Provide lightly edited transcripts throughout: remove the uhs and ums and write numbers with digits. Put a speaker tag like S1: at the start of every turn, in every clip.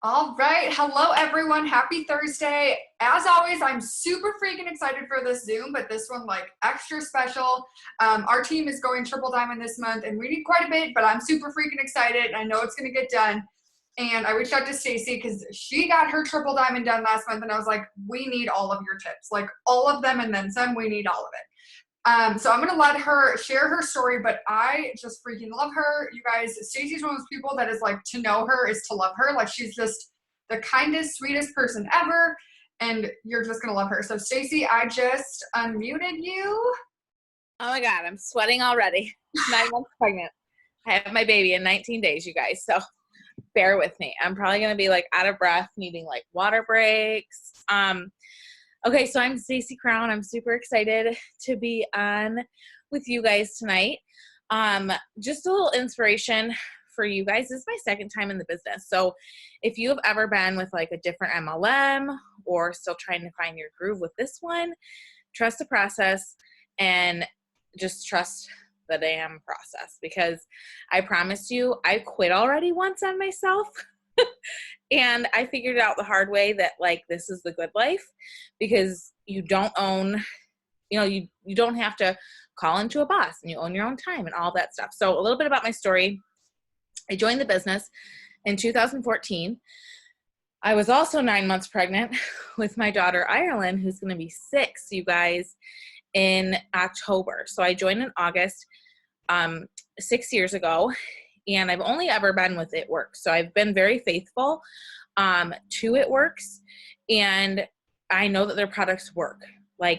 S1: All right. Hello, everyone. Happy Thursday. As always, I'm super freaking excited for this Zoom, but this one, like, extra special. Our team is going triple diamond this month, and we need quite a bit, but I'm super freaking excited. I know it's going to get done. And I reached out to Stacy because she got her triple diamond done last month, and I was like, we need all of your tips. Like, all of them and then some. We need all of it. So I'm gonna let her share her story, but I just freaking love her. You guys, Stacey's one of those people that is like, to know her is to love her. Like, she's just the kindest, sweetest person ever, and you're just gonna love her. So Stacy, I just unmuted you.
S2: Oh my God, I'm sweating already. 9 months pregnant. I have my baby in 19 days, you guys. So bear with me. I'm probably gonna be like out of breath, needing like water breaks. Okay, so I'm Stacy Crown. I'm super excited to be on with you guys tonight. Just a little inspiration for you guys. This is my second time in the business. So if you have ever been with like a different MLM or still trying to find your groove with this one, trust the process and just trust the damn process, because I promise you, I quit already once on myself. And I figured it out the hard way that like this is the good life, because you don't own, you don't have to call into a boss, and you own your own time and all that stuff. So a little bit about my story. I joined the business in 2014. I was also 9 months pregnant with my daughter Ireland, who's going to be 6, you guys, in October. So I joined in August 6 years ago. And I've only ever been with It Works. So I've been very faithful to It Works. And I know that their products work.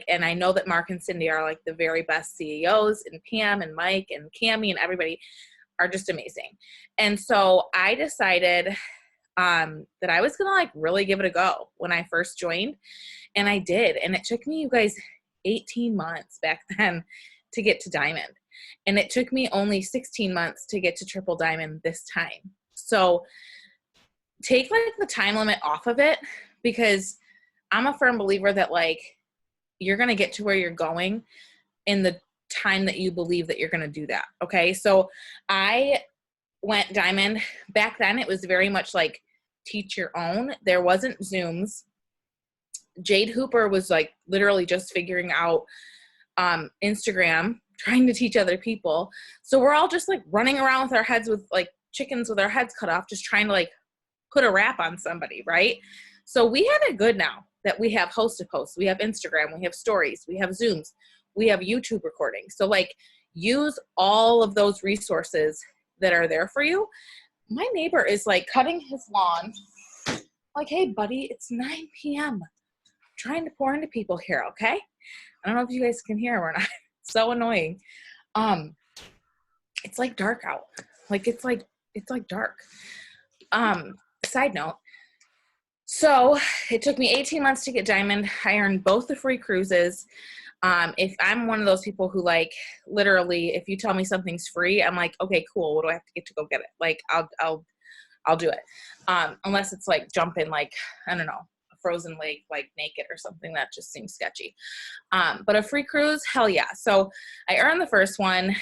S2: And I know that Mark and Cindy are like the very best CEOs, and Pam and Mike and Cammie and everybody are just amazing. And so I decided that I was going to like really give it a go when I first joined. And I did. And it took me, you guys, 18 months back then to get to Diamond. And it took me only 16 months to get to triple diamond this time. So take like the time limit off of it, because I'm a firm believer that like you're going to get to where you're going in the time that you believe that you're going to do that. Okay. So I went diamond. Back then it was very much like teach your own. There wasn't Zooms. Jade Hooper was like literally just figuring out Instagram, trying to teach other people. So we're all just like running around with our heads with like chickens with our heads cut off, just trying to like put a wrap on somebody, right? So we have it good now that we have host to post, we have Instagram, we have stories, we have Zooms, we have YouTube recordings. So like use all of those resources that are there for you. My neighbor is like cutting his lawn. Like, hey buddy, it's 9 p.m. I'm trying to pour into people here, okay? I don't know if you guys can hear or not. So annoying. It's like dark out. Like it's like dark. Side note. So it took me 18 months to get diamond. I earned both the free cruises. If I'm one of those people who like literally, if you tell me something's free, I'm like, okay, cool. What do I have to get to go get it? Like I'll do it. Unless it's like jumping, like, I don't know, frozen lake, like naked or something, that just seems sketchy. But a free cruise, hell yeah. So I earned the first one,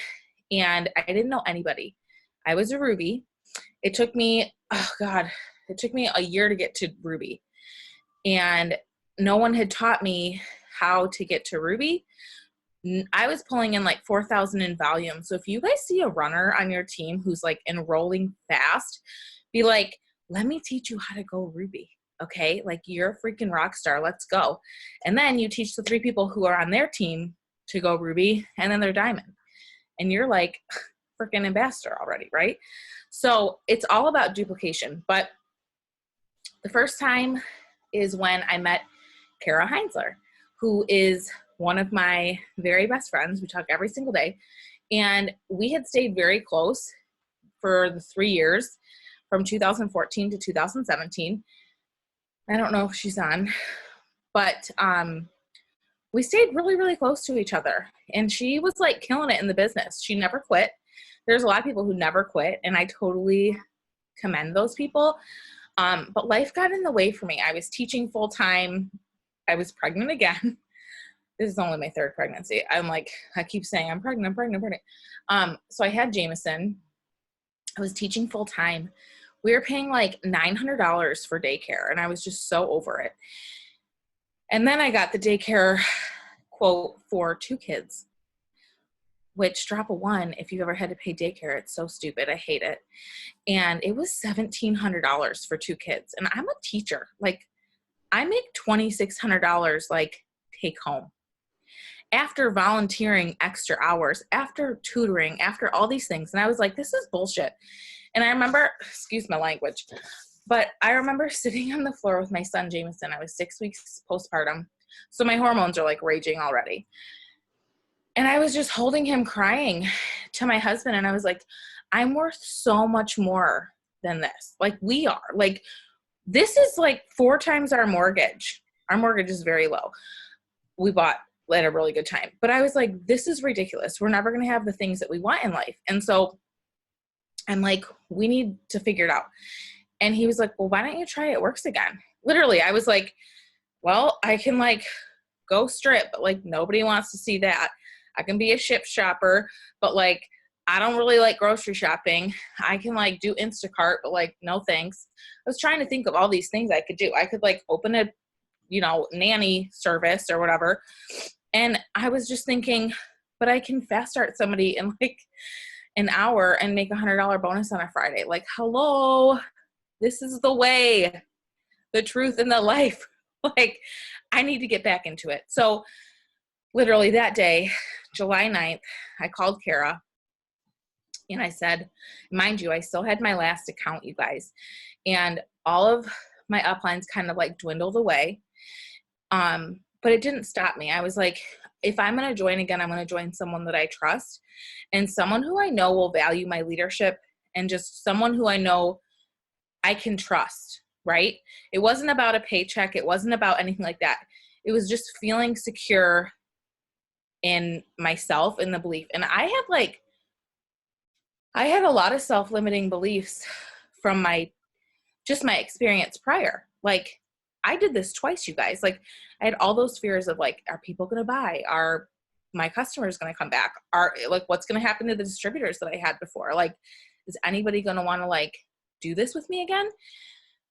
S2: and I didn't know anybody. I was a Ruby. It took me a year to get to Ruby, and no one had taught me how to get to Ruby. I was pulling in like 4,000 in volume. So if you guys see a runner on your team who's like enrolling fast, be like, let me teach you how to go Ruby. Okay, like you're a freaking rock star. Let's go. And then you teach the 3 people who are on their team to go Ruby, and then they're diamond. And you're like freaking ambassador already, right? So it's all about duplication. But the first time is when I met Kara Heinzler, who is one of my very best friends. We talk every single day. And we had stayed very close for the 3 years from 2014 to 2017. I don't know if she's on, but we stayed really, really close to each other. And she was like killing it in the business. She never quit. There's a lot of people who never quit, and I totally commend those people. But life got in the way for me. I was teaching full time. I was pregnant again. This is only my 3rd pregnancy. I'm like, I keep saying I'm pregnant. So I had Jameson. I was teaching full time. We were paying like $900 for daycare, and I was just so over it. And then I got the daycare quote for 2 kids, which, drop a one, if you've ever had to pay daycare, it's so stupid. I hate it. And it was $1,700 for 2 kids. And I'm a teacher. Like, I make $2,600 like take home after volunteering extra hours, after tutoring, after all these things. And I was like, this is bullshit. And I remember, excuse my language, but I remember sitting on the floor with my son, Jameson. I was 6 weeks postpartum. So my hormones are like raging already. And I was just holding him crying to my husband. And I was like, I'm worth so much more than this. Like, we are. Like, this is like 4 times our mortgage. Our mortgage is very low. We bought at a really good time. But I was like, this is ridiculous. We're never going to have the things that we want in life. And so I'm like, we need to figure it out. And he was like, well, why don't you try It Works again? Literally, I was like, well, I can like go strip, but like nobody wants to see that. I can be a ship shopper, but like, I don't really like grocery shopping. I can like do Instacart, but like, no thanks. I was trying to think of all these things I could do. I could like open a, nanny service or whatever. And I was just thinking, but I can fast start somebody in like an hour and make $100 bonus on a Friday. Like, hello, this is the way, the truth, and the life. Like, I need to get back into it. So literally that day, July 9th, I called Kara and I said, mind you, I still had my last account, you guys, and all of my uplines kind of like dwindled away. But it didn't stop me. I was like, if I'm going to join again, I'm going to join someone that I trust and someone who I know will value my leadership and just someone who I know I can trust, right? It wasn't about a paycheck. It wasn't about anything like that. It was just feeling secure in myself and the belief. And I had a lot of self-limiting beliefs from my experience prior. Like, I did this twice, you guys. Like, I had all those fears of like, are people going to buy? Are my customers going to come back? Are like, what's going to happen to the distributors that I had before? Like, is anybody going to want to like do this with me again?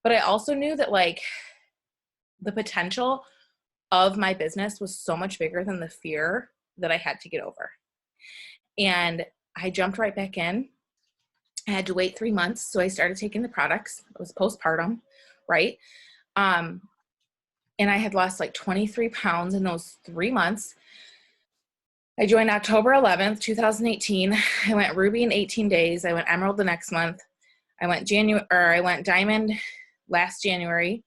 S2: But I also knew that like the potential of my business was so much bigger than the fear that I had to get over. And I jumped right back in. I had to wait 3 months. So I started taking the products. It was postpartum, right? And I had lost like 23 pounds in those 3 months. I joined October 11th, 2018. I went ruby in 18 days. I went emerald the next month. I went diamond last January.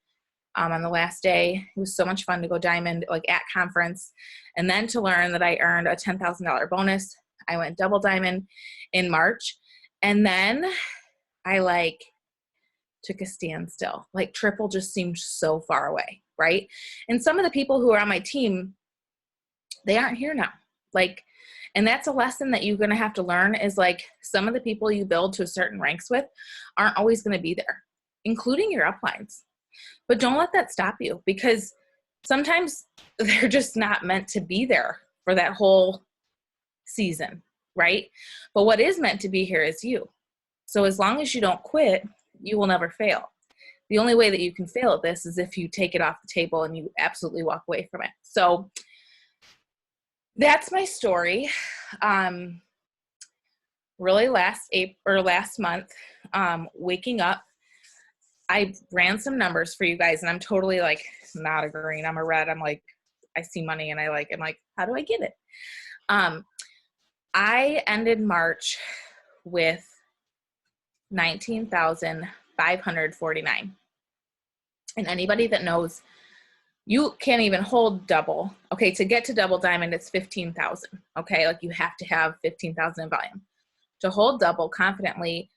S2: On the last day. It was so much fun to go diamond, like at conference. And then to learn that I earned a $10,000 bonus. I went double diamond in March. And then I like took a standstill. Like, triple just seemed so far away, right? And some of the people who are on my team, they aren't here now. Like, and that's a lesson that you're going to have to learn is like, some of the people you build to certain ranks with aren't always going to be there, including your uplines. But don't let that stop you, because sometimes they're just not meant to be there for that whole season, right? But what is meant to be here is you. So as long as you don't quit, you will never fail. The only way that you can fail at this is if you take it off the table and you absolutely walk away from it. So that's my story. Really last month, waking up, I ran some numbers for you guys, and I'm totally like not a green. I'm a red. I'm like, I see money and I'm like, how do I get it? I ended March with 19,549. And anybody that knows, you can't even hold double. Okay, to get to double diamond, it's 15,000. Okay, like you have to have 15,000 in volume. To hold double confidently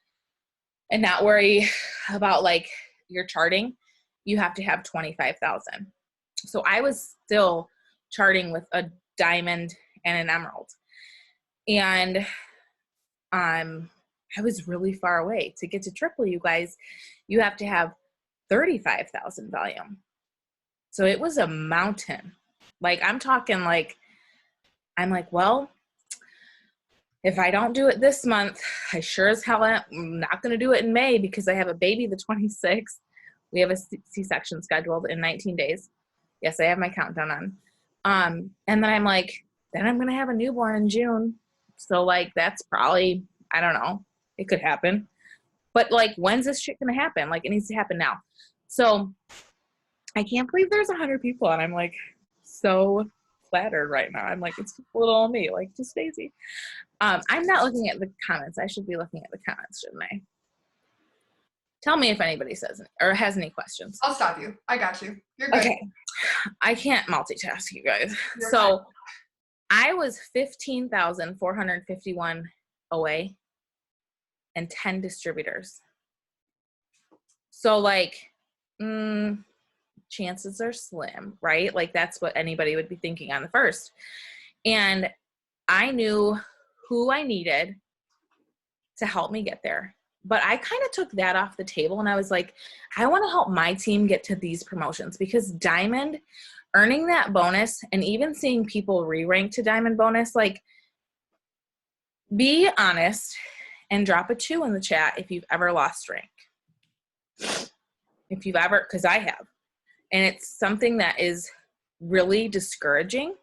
S2: and not worry about like your charting, you have to have 25,000. So I was still charting with a diamond and an emerald. And I was really far away. To get to triple, you guys, you have to have 35,000 volume. So it was a mountain. Like, I'm talking like, I'm like, well, if I don't do it this month, I sure as hell am not going to do it in May because I have a baby the 26th. We have a C-section scheduled in 19 days. Yes, I have my countdown on. And then I'm like, then I'm going to have a newborn in June. So like, that's probably, I don't know, it could happen. But like, when's this shit going to happen? Like, it needs to happen now. So I can't believe there's 100 people. And I'm like, so flattered right now. I'm like, it's just little old me, like just Stacy. I'm not looking at the comments. I should be looking at the comments, shouldn't I? Tell me if anybody says or has any questions.
S1: I'll stop you. I got you. You're good.
S2: Okay. I can't multitask, you guys.
S1: You're
S2: so fine. I was 15,451 away and 10 distributors. So like, chances are slim, right? Like that's what anybody would be thinking on the first. And I knew who I needed to help me get there. But I kind of took that off the table and I was like, I want to help my team get to these promotions because Diamond, earning that bonus and even seeing people re-rank to Diamond bonus, like be honest and drop a 2 in the chat if you've ever lost rank. If you've ever, because I have. And it's something that is really discouraging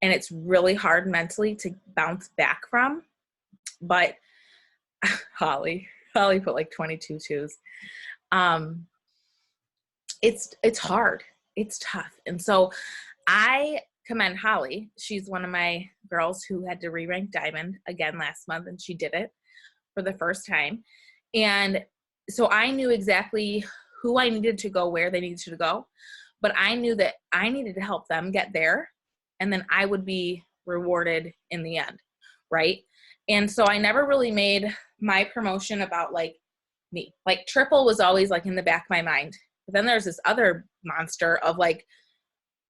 S2: and it's really hard mentally to bounce back from. But Holly put like 22 twos. It's hard. It's tough. And so I commend Holly. She's one of my girls who had to re-rank Diamond again last month, and she did it for the first time. And so I knew exactly who I needed to go, where they needed to go, but I knew that I needed to help them get there, and then I would be rewarded in the end, right? And so I never really made my promotion about like me. Like triple was always like in the back of my mind. But then there's this other monster of like,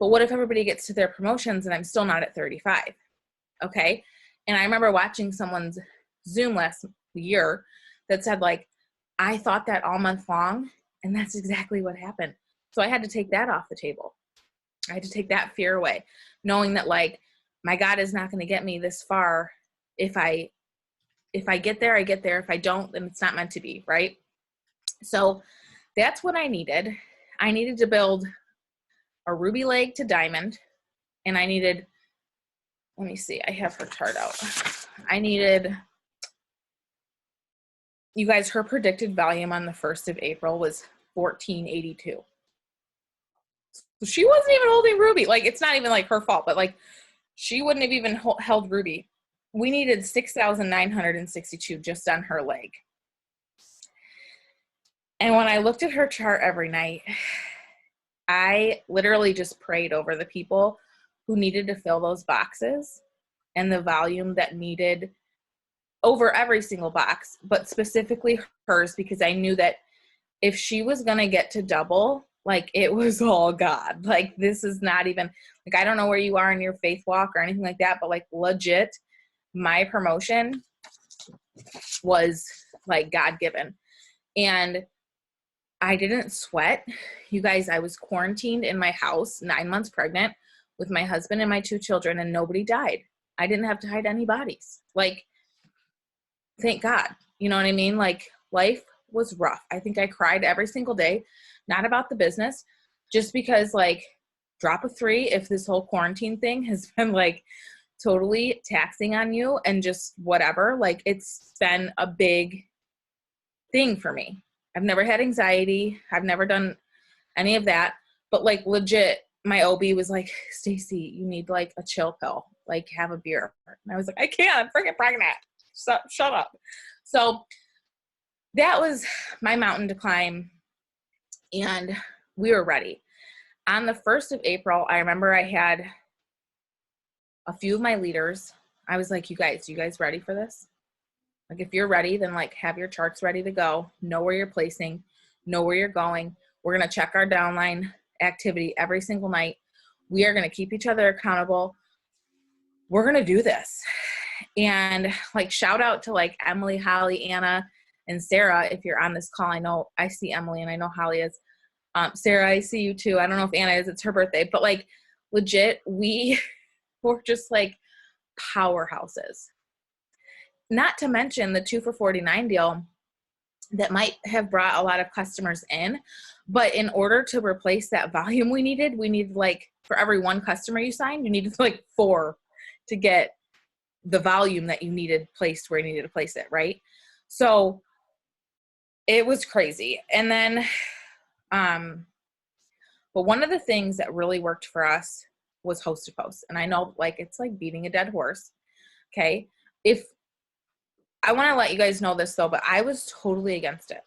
S2: but what if everybody gets to their promotions and I'm still not at 35? Okay. And I remember watching someone's Zoom last year that said like, I thought that all month long, and that's exactly what happened. So I had to take that off the table. I had to take that fear away, knowing that like my God is not going to get me this far. If I get there, I get there. If I don't, then it's not meant to be, right? So that's what I needed. I needed to build a ruby leg to diamond, and I needed, let me see, I have her chart out. I needed, you guys, her predicted volume on the 1st of April was 1482. So she wasn't even holding ruby. Like, it's not even like her fault, but like she wouldn't have even held ruby. We needed 6,962 just on her leg. And when I looked at her chart every night, I literally just prayed over the people who needed to fill those boxes and the volume that needed over every single box, but specifically hers, because I knew that if she was going to get to double, like it was all God. Like this is not even, like I don't know where you are in your faith walk or anything like that, but like legit, my promotion was like God-given. And I didn't sweat. You guys, I was quarantined in my house, 9 months pregnant with my husband and my 2 children, and nobody died. I didn't have to hide any bodies. Like, thank God. You know what I mean? Like, life was rough. I think I cried every single day, not about the business, just because, like, drop a 3 if this whole quarantine thing has been, like, totally taxing on you and just whatever. Like, it's been a big thing for me. I've never had anxiety. I've never done any of that. But like legit, my OB was like, Stacy, you need like a chill pill, like have a beer. And I was like, I can't, I'm freaking pregnant. Shut up. So that was my mountain to climb. And we were ready. On the 1st of April, I remember I had a few of my leaders. I was like, you guys ready for this? Like, if you're ready, then like have your charts ready to go, know where you're placing, know where you're going. We're going to check our downline activity every single night. We are going to keep each other accountable. We're going to do this. And like, shout out to like Emily, Holly, Anna, and Sarah. If you're on this call, I know I see Emily and I know Holly is. Sarah, I see you too. I don't know if Anna is, it's her birthday, but like legit, we were just like powerhouses. not to mention the 2 for $49 deal that might have brought a lot of customers in, but in order to replace that volume we needed like, for every one customer you signed, you needed like 4 to get the volume that you needed placed where you needed to place it, right? So it was crazy. And then, but one of the things that really worked for us was host to post. And I know, like, it's like beating a dead horse. Okay. If I want to let you guys know this though, but I was totally against it.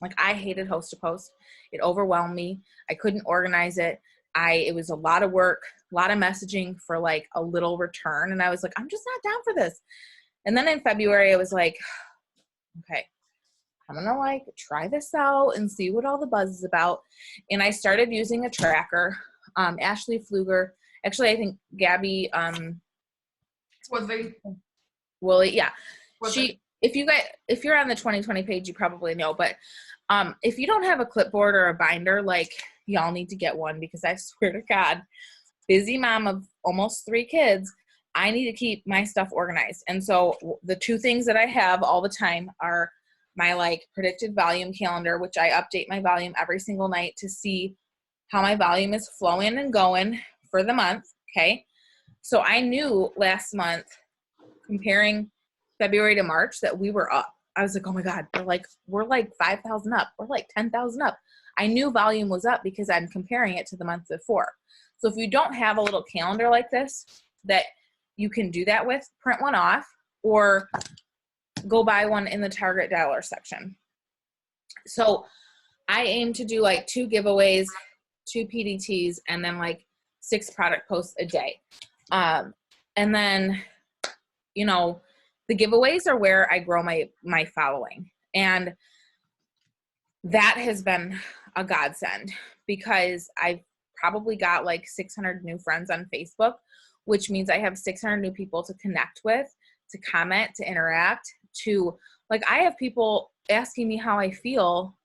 S2: Like, I hated host to post. It overwhelmed me. I couldn't organize it. It was a lot of work, a lot of messaging for like a little return. And I was like, I'm just not down for this. And then in February, I was like, okay, I'm going to like try this out and see what all the buzz is about. And I started using a tracker. Ashley Pfluger, actually, I think Gabby, Willie, yeah. If you're on the 2020 page, you probably know, but if you don't have a clipboard or a binder, like, y'all need to get one, because I swear to God, busy mom of almost 3 kids, I need to keep my stuff organized. And so the 2 things that I have all the time are my like predicted volume calendar, which I update my volume every single night to see how my volume is flowing and going for the month. Okay. So I knew last month, comparing February to March, that we were up. I was like, oh my God, we're like 5,000 up. We're like 10,000 up. I knew volume was up because I'm comparing it to the month before. So if you don't have a little calendar like this that you can do that with, print one off or go buy one in the Target dollar section. So I aim to do like 2 giveaways, 2 PDTs, and then like 6 product posts a day. And then, you know, the giveaways are where I grow my following. And that has been a godsend, because I've probably got like 600 new friends on Facebook, which means I have 600 new people to connect with, to comment, to interact, to like, I have people asking me how I feel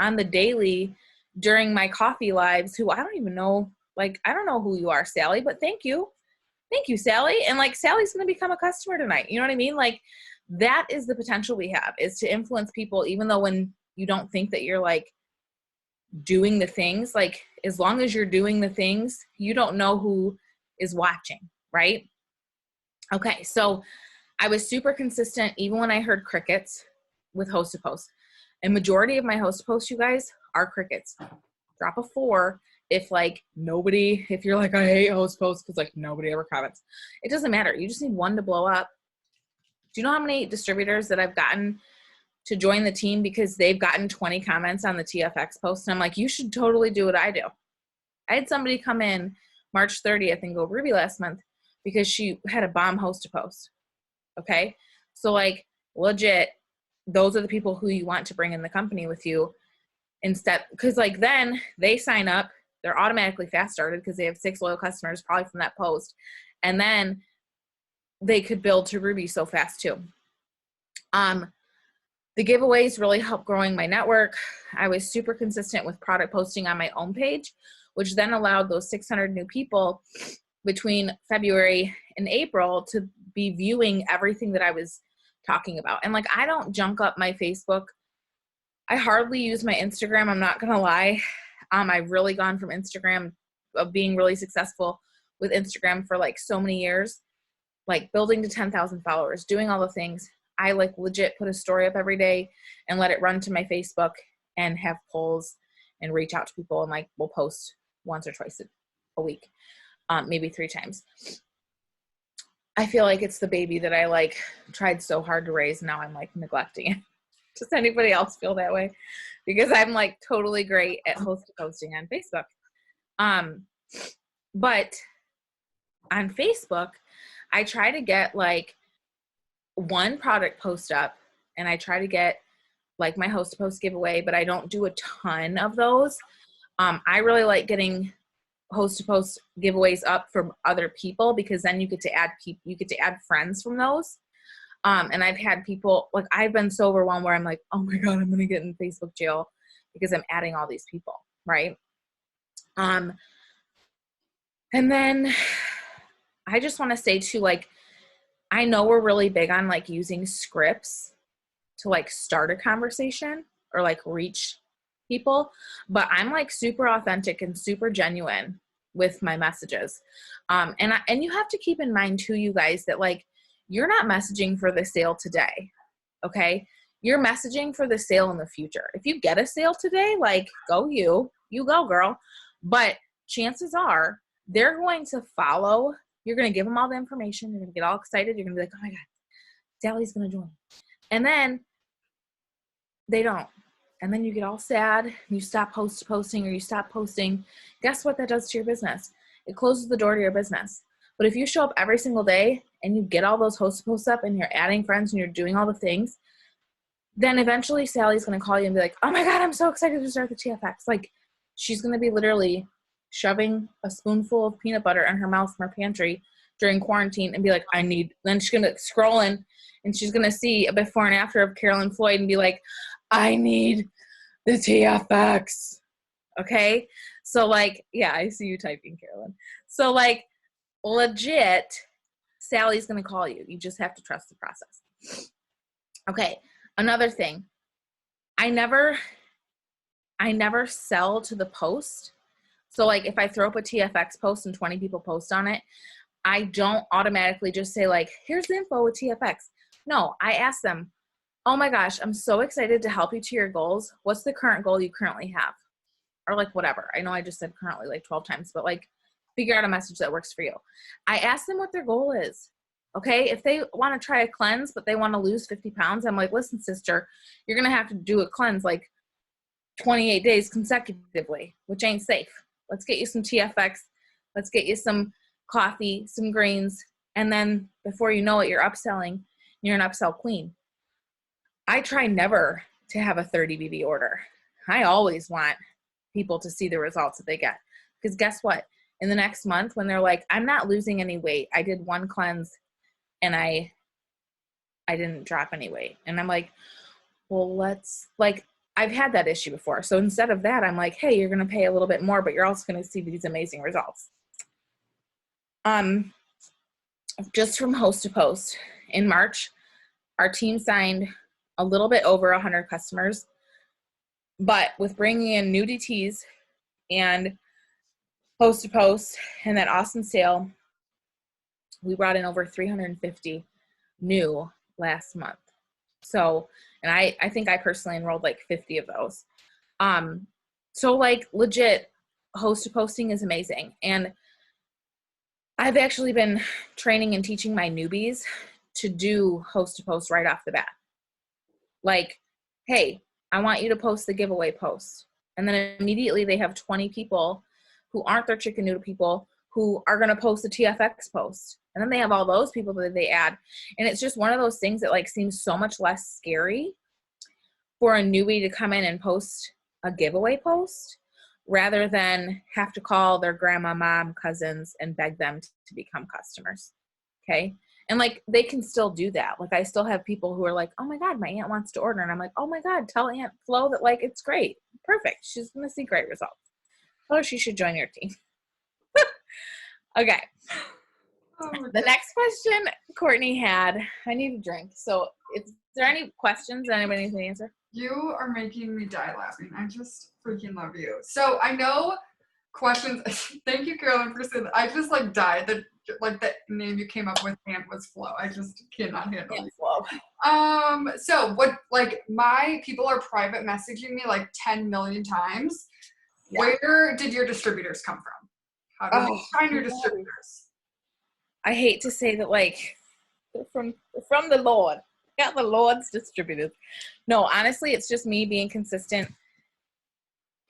S2: on the daily during my coffee lives who I don't even know. Like, I don't know who you are, Sally, but thank you. Thank you, Sally. And like, Sally's going to become a customer tonight. You know what I mean? Like, that is the potential we have, is to influence people, even though when you don't think that you're like doing the things, like, as long as you're doing the things, you don't know who is watching, right? Okay. So I was super consistent, even when I heard crickets with host to post. And majority of my host to posts, you guys, are crickets. Drop a 4 if you're like, I hate host posts because like nobody ever comments. It doesn't matter. You just need 1 to blow up. Do you know how many distributors that I've gotten to join the team because they've gotten 20 comments on the TFX post? And I'm like, you should totally do what I do. I had somebody come in March 30th and go Ruby last month because she had a bomb host to post. Okay. So like, legit, those are the people who you want to bring in the company with you instead. Cause like, then they sign up, they're automatically fast started because they have 6 loyal customers probably from that post. And then they could build to Ruby so fast too. The giveaways really helped growing my network. I was super consistent with product posting on my own page, which then allowed those 600 new people between February and April to be viewing everything that I was talking about. And like, I don't junk up my Facebook. I hardly use my Instagram. I'm not going to lie. I've really gone from Instagram of being really successful with Instagram for like so many years, like building to 10,000 followers, doing all the things. I like legit put a story up every day and let it run to my Facebook and have polls and reach out to people, and like we'll post once or twice a week, maybe 3 times. I feel like it's the baby that I like tried so hard to raise. Now I'm like neglecting it. Does anybody else feel that way? Because I'm like totally great at posting on Facebook. But on Facebook, I try to get like 1 product post up, and I try to get like my host to post giveaway, but I don't do a ton of those. I really like getting host to post giveaways up from other people, because then you get to add friends from those. And I've had people, like, I've been so overwhelmed where I'm like, oh my God, I'm going to get in Facebook jail because I'm adding all these people. Right. And then I just want to say too, like, I know we're really big on like using scripts to like start a conversation or like reach people, but I'm like super authentic and super genuine with my messages. And you have to keep in mind too, you guys, that like you're not messaging for the sale today. Okay. You're messaging for the sale in the future. If you get a sale today, like go you go girl. But chances are they're going to follow. You're going to give them all the information. You're going to get all excited. You're going to be like, oh my God, Sally's going to join. And then they don't. And then you get all sad. And you stop posting or you stop posting. Guess what that does to your business? It closes the door to your business. But if you show up every single day and you get all those posts up and you're adding friends and you're doing all the things, then eventually Sally's going to call you and be like, oh my God, I'm so excited to start the TFX. Like she's going to be literally shoving a spoonful of peanut butter in her mouth from her pantry during quarantine and be like, then she's going to scroll in and she's going to see a before and after of Carolyn Floyd and be like, I need the TFX. Okay. So like, yeah, I see you typing, Carolyn. So like legit, Sally's going to call you. You just have to trust the process. Okay. Another thing, I never sell to the post. So like if I throw up a TFX post and 20 people post on it, I don't automatically just say like, here's the info with TFX. No, I ask them, oh my gosh, I'm so excited to help you to your goals. What's the current goal you currently have? Or like whatever. I know I just said currently like 12 times, but like figure out a message that works for you. I ask them what their goal is. Okay, if they want to try a cleanse, but they want to lose 50 pounds, I'm like, listen, sister, you're going to have to do a cleanse like 28 days consecutively, which ain't safe. Let's get you some TFX. Let's get you some coffee, some greens. And then before you know it, you're upselling. You're an upsell queen. I try never to have a 30 BB order. I always want people to see the results that they get. Because guess what? In the next month, when they're like, I'm not losing any weight. I did one cleanse and I didn't drop any weight. And I'm like, well, I've had that issue before. So instead of that, I'm like, hey, you're going to pay a little bit more, but you're also going to see these amazing results. Just from host to post in March, our team signed a little bit over 100 customers, but with bringing in new DTs and host to post and that awesome sale, we brought in over 350 new last month. So, and I think I personally enrolled like 50 of those. So like legit host to posting is amazing. And I've actually been training and teaching my newbies to do host to post right off the bat. Like, hey, I want you to post the giveaway post. And then immediately they have 20 people who aren't their chicken noodle people who are going to post a TFX post. And then they have all those people that they add. And it's just one of those things that like seems so much less scary for a newbie to come in and post a giveaway post rather than have to call their grandma, mom, cousins, and beg them to become customers. Okay. And like, they can still do that. Like I still have people who are like, oh my God, my aunt wants to order. And I'm like, oh my God, tell Aunt Flo that like, it's great. Perfect. She's going to see great results. Oh, she should join your team. Okay. The next question Courtney had, I need a drink. So is there any questions that anybody needs to answer?
S1: You are making me die laughing. I just freaking love you. So I know questions. Thank you, Carolyn, for saying that. I just like died. The name you came up with, Aunt, was Flo. I just cannot handle it.
S2: Flo.
S1: So what, like my people are private messaging me like 10 million times. Yeah. Where did your distributors come from? How did you find your distributors?
S2: I hate to say that, like, from the Lord. Got the Lord's distributors. No, honestly, it's just me being consistent.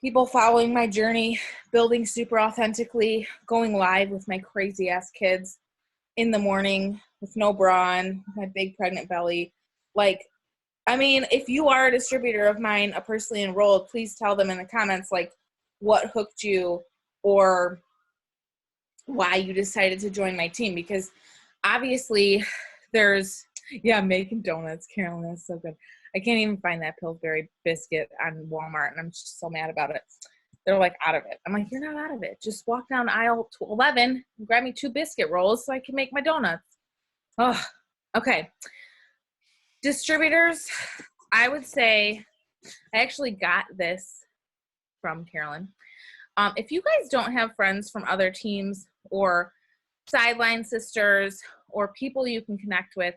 S2: People following my journey, building super authentically, going live with my crazy ass kids in the morning with no bra on, my big pregnant belly. Like, I mean, if you are a distributor of mine, a personally enrolled, please tell them in the comments, like, what hooked you or why you decided to join my team. Because obviously there's, making donuts. Carolyn, that's so good. I can't even find that Pillsbury biscuit on Walmart, and I'm just so mad about it. They're like out of it. I'm like, you're not out of it. Just walk down aisle 11 and grab me 2 biscuit rolls so I can make my donuts. Oh, Okay. Distributors, I would say, I actually got this from Carolyn. If you guys don't have friends from other teams or sideline sisters or people you can connect with,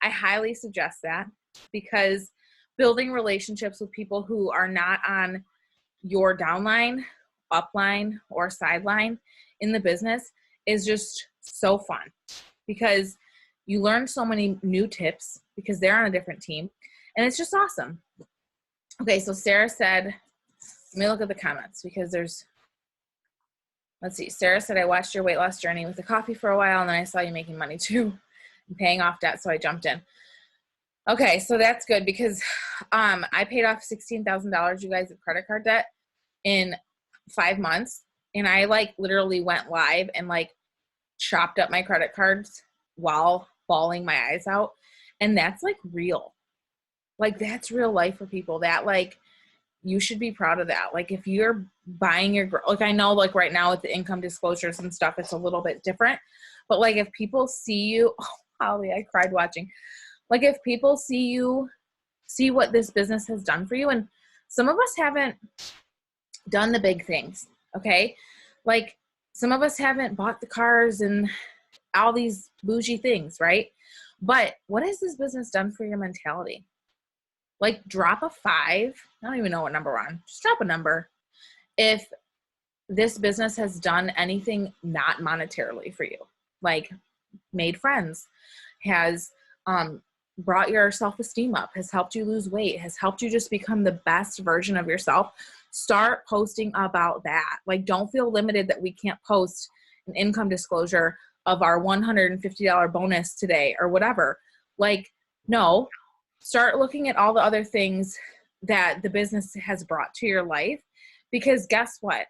S2: I highly suggest that, because building relationships with people who are not on your downline, upline, or sideline in the business is just so fun, because you learn so many new tips because they're on a different team, and it's just awesome. Okay, so Sarah said, let me look at the comments because let's see. Sarah said, I watched your weight loss journey with the coffee for a while, and then I saw you making money too and paying off debt, so I jumped in. Okay, so that's good, because I paid off $16,000, you guys, of credit card debt in 5 months, and I like literally went live and like chopped up my credit cards while bawling my eyes out, and that's like real. Like, that's real life for people. That, like, you should be proud of that. Like, if you're buying like, I know, like, right now with the income disclosures and stuff, it's a little bit different, but like, if people see you, oh, Holly, I cried watching. Like, if people see what this business has done for you, and some of us haven't done the big things, okay? Like, some of us haven't bought the cars and all these bougie things, right? But what has this business done for your mentality? Like, drop a 5. I don't even know what number we're on. Just drop a number. If this business has done anything not monetarily for you, like made friends, has brought your self-esteem up, has helped you lose weight, has helped you just become the best version of yourself, start posting about that. Like, don't feel limited that we can't post an income disclosure of our $150 bonus today or whatever. Like, no, start looking at all the other things that the business has brought to your life, because guess what?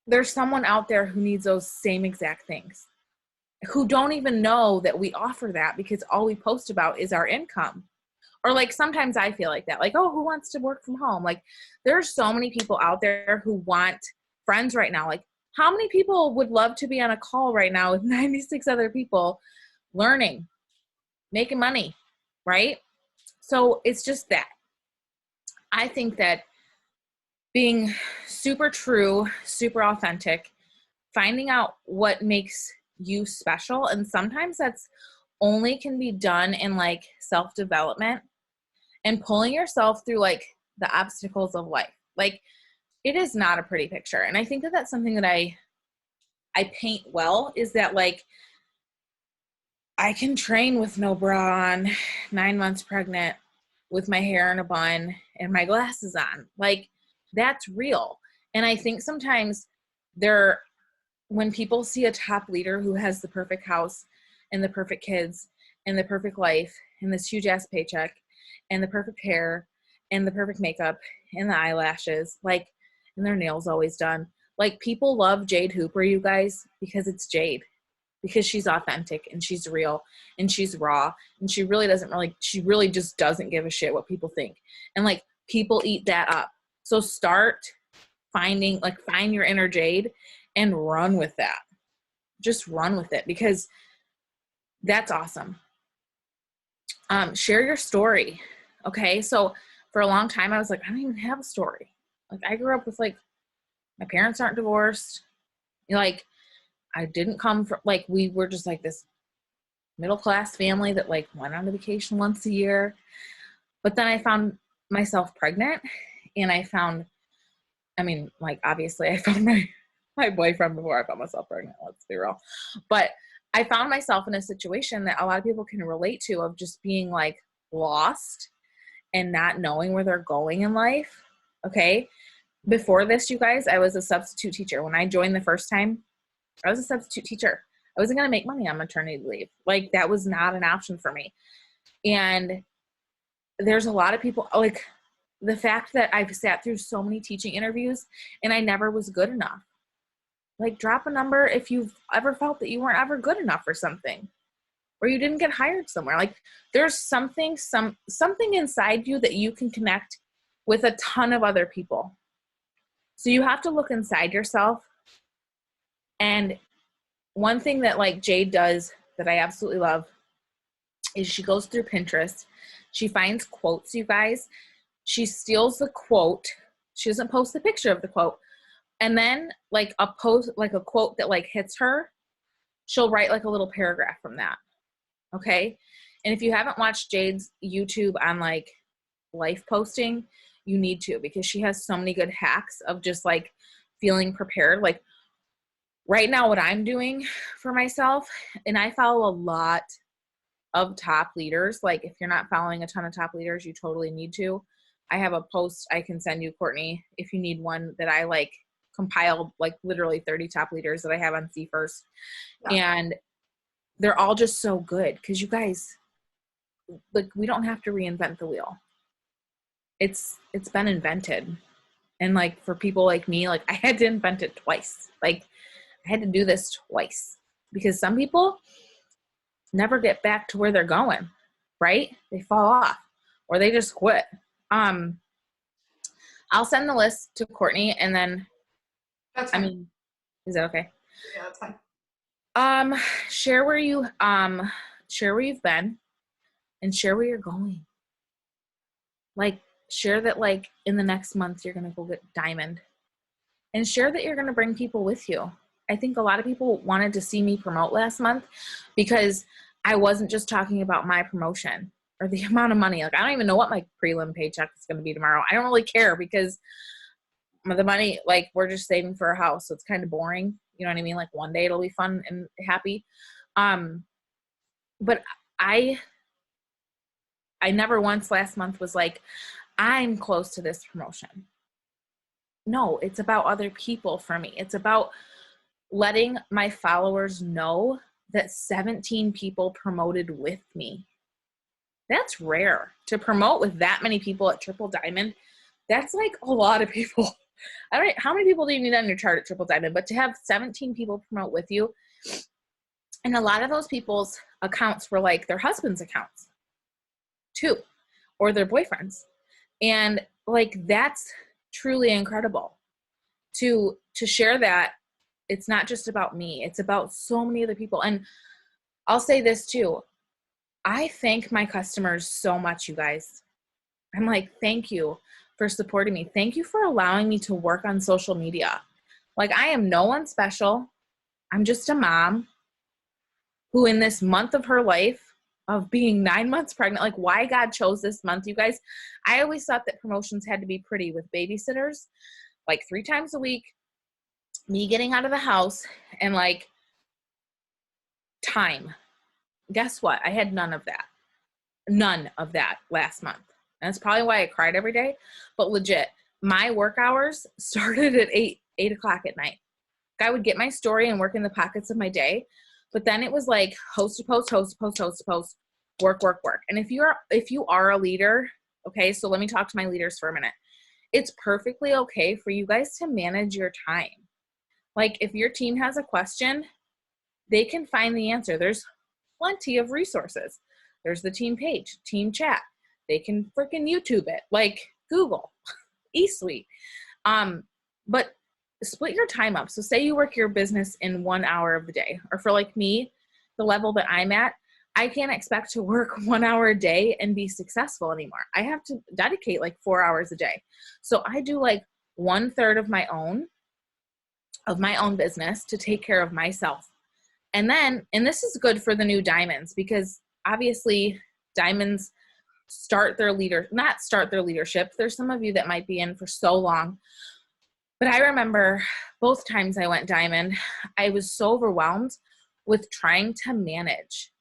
S2: There's someone out there who needs those same exact things, who don't even know that we offer that, because all we post about is our income. Or like, sometimes I feel like that, like, oh, who wants to work from home? Like, there are so many people out there who want friends right now. Like, how many people would love to be on a call right now with 96 other people learning, making money, right? So it's just that. I think that being super true, super authentic, finding out what makes you special, and sometimes that's only can be done in like self-development and pulling yourself through like the obstacles of life. Like, it is not a pretty picture. And I think that that's something that I paint well, is that like, I can train with no bra on, 9 months pregnant, with my hair in a bun and my glasses on. Like, that's real. And I think sometimes when people see a top leader who has the perfect house and the perfect kids and the perfect life and this huge ass paycheck and the perfect hair and the perfect makeup and the eyelashes, like, and their nails always done. Like, people love Jade Hooper, you guys, because it's Jade, because she's authentic and she's real and she's raw, and she really just doesn't give a shit what people think. And like, people eat that up. So start find your inner Jade and run with that. Just run with it, because that's awesome. Share your story. Okay. So for a long time, I was like, I don't even have a story. Like, I grew up with, like, my parents aren't divorced. Like, I didn't come from, like, we were just like this middle-class family that like went on vacation once a year. But then I found myself pregnant, and obviously I found my boyfriend before I found myself pregnant, let's be real. But I found myself in a situation that a lot of people can relate to, of just being like lost and not knowing where they're going in life. Okay. Before this, you guys, I was a substitute teacher. When I joined the first time, I was a substitute teacher. I wasn't going to make money on maternity leave. Like, that was not an option for me. And there's a lot of people, like, the fact that I've sat through so many teaching interviews and I never was good enough. Like, drop a number if you've ever felt that you weren't ever good enough for something, or you didn't get hired somewhere. Like, there's something inside you that you can connect with a ton of other people. So you have to look inside yourself. And one thing that like Jade does that I absolutely love is she goes through Pinterest. She finds quotes, you guys. She steals the quote. She doesn't post the picture of the quote. And then like a quote that like hits her, she'll write like a little paragraph from that. Okay. And if you haven't watched Jade's YouTube on like life posting, you need to, because she has so many good hacks of just like feeling prepared. Like right now, what I'm doing for myself, and I follow a lot of top leaders. Like if you're not following a ton of top leaders, you totally need to. I have a post I can send you, Courtney, if you need one, that I like compiled like literally 30 top leaders that I have on See First. Yeah. And they're all just so good because you guys, like, we don't have to reinvent the wheel. It's been invented. And like for people like me, like I had to invent it twice. Like I had to do this twice because some people never get back to where they're going, right? They fall off or they just quit. I'll send the list to Courtney and then,
S1: that's fine.
S2: I mean, is that okay?
S1: Yeah, that's fine.
S2: Share where you've been and share where you're going. Like share that like in the next month, you're going to go get diamond, and share that you're going to bring people with you. I think a lot of people wanted to see me promote last month because I wasn't just talking about my promotion or the amount of money. Like, I don't even know what my prelim paycheck is going to be tomorrow. I don't really care because the money, like, we're just saving for a house. So it's kind of boring. You know what I mean? Like one day it'll be fun and happy. But I never once last month was like, I'm close to this promotion. No, it's about other people for me. It's about letting my followers know that 17 people promoted with me. That's rare to promote with that many people at Triple Diamond. That's like a lot of people. I don't know how many people do you need on your chart at Triple Diamond, but to have 17 people promote with you, and a lot of those people's accounts were like their husband's accounts too, or their boyfriends. And like, that's truly incredible to share that. It's not just about me. It's about so many other people. And I'll say this too. I thank my customers so much, you guys. I'm like, thank you for supporting me. Thank you for allowing me to work on social media. Like, I am no one special. I'm just a mom who in this month of her life of being 9 months pregnant, like why God chose this month, you guys. I always thought that promotions had to be pretty with babysitters, like 3 times a week, me getting out of the house, and like time. Guess what? I had none of that. None of that last month. And that's probably why I cried every day. But legit, my work hours started at 8 o'clock at night. I would get my story and work in the pockets of my day. But then it was like host to post, work. And if you are a leader, okay, so let me talk to my leaders for a minute. It's perfectly okay for you guys to manage your time. Like if your team has a question, they can find the answer. There's plenty of resources. There's the team page, team chat. They can freaking YouTube it, like Google, eSuite. But split your time up. So say you work your business in 1 hour of the day, or for like me, the level that I'm at, I can't expect to work 1 hour a day and be successful anymore. I have to dedicate like 4 hours a day. So I do like 1/3 of my own business to take care of myself. And then, and this is good for the new diamonds, because obviously diamonds not start their leadership. There's some of you that might be in for so long. But I remember both times I went diamond, I was so overwhelmed with trying to manage.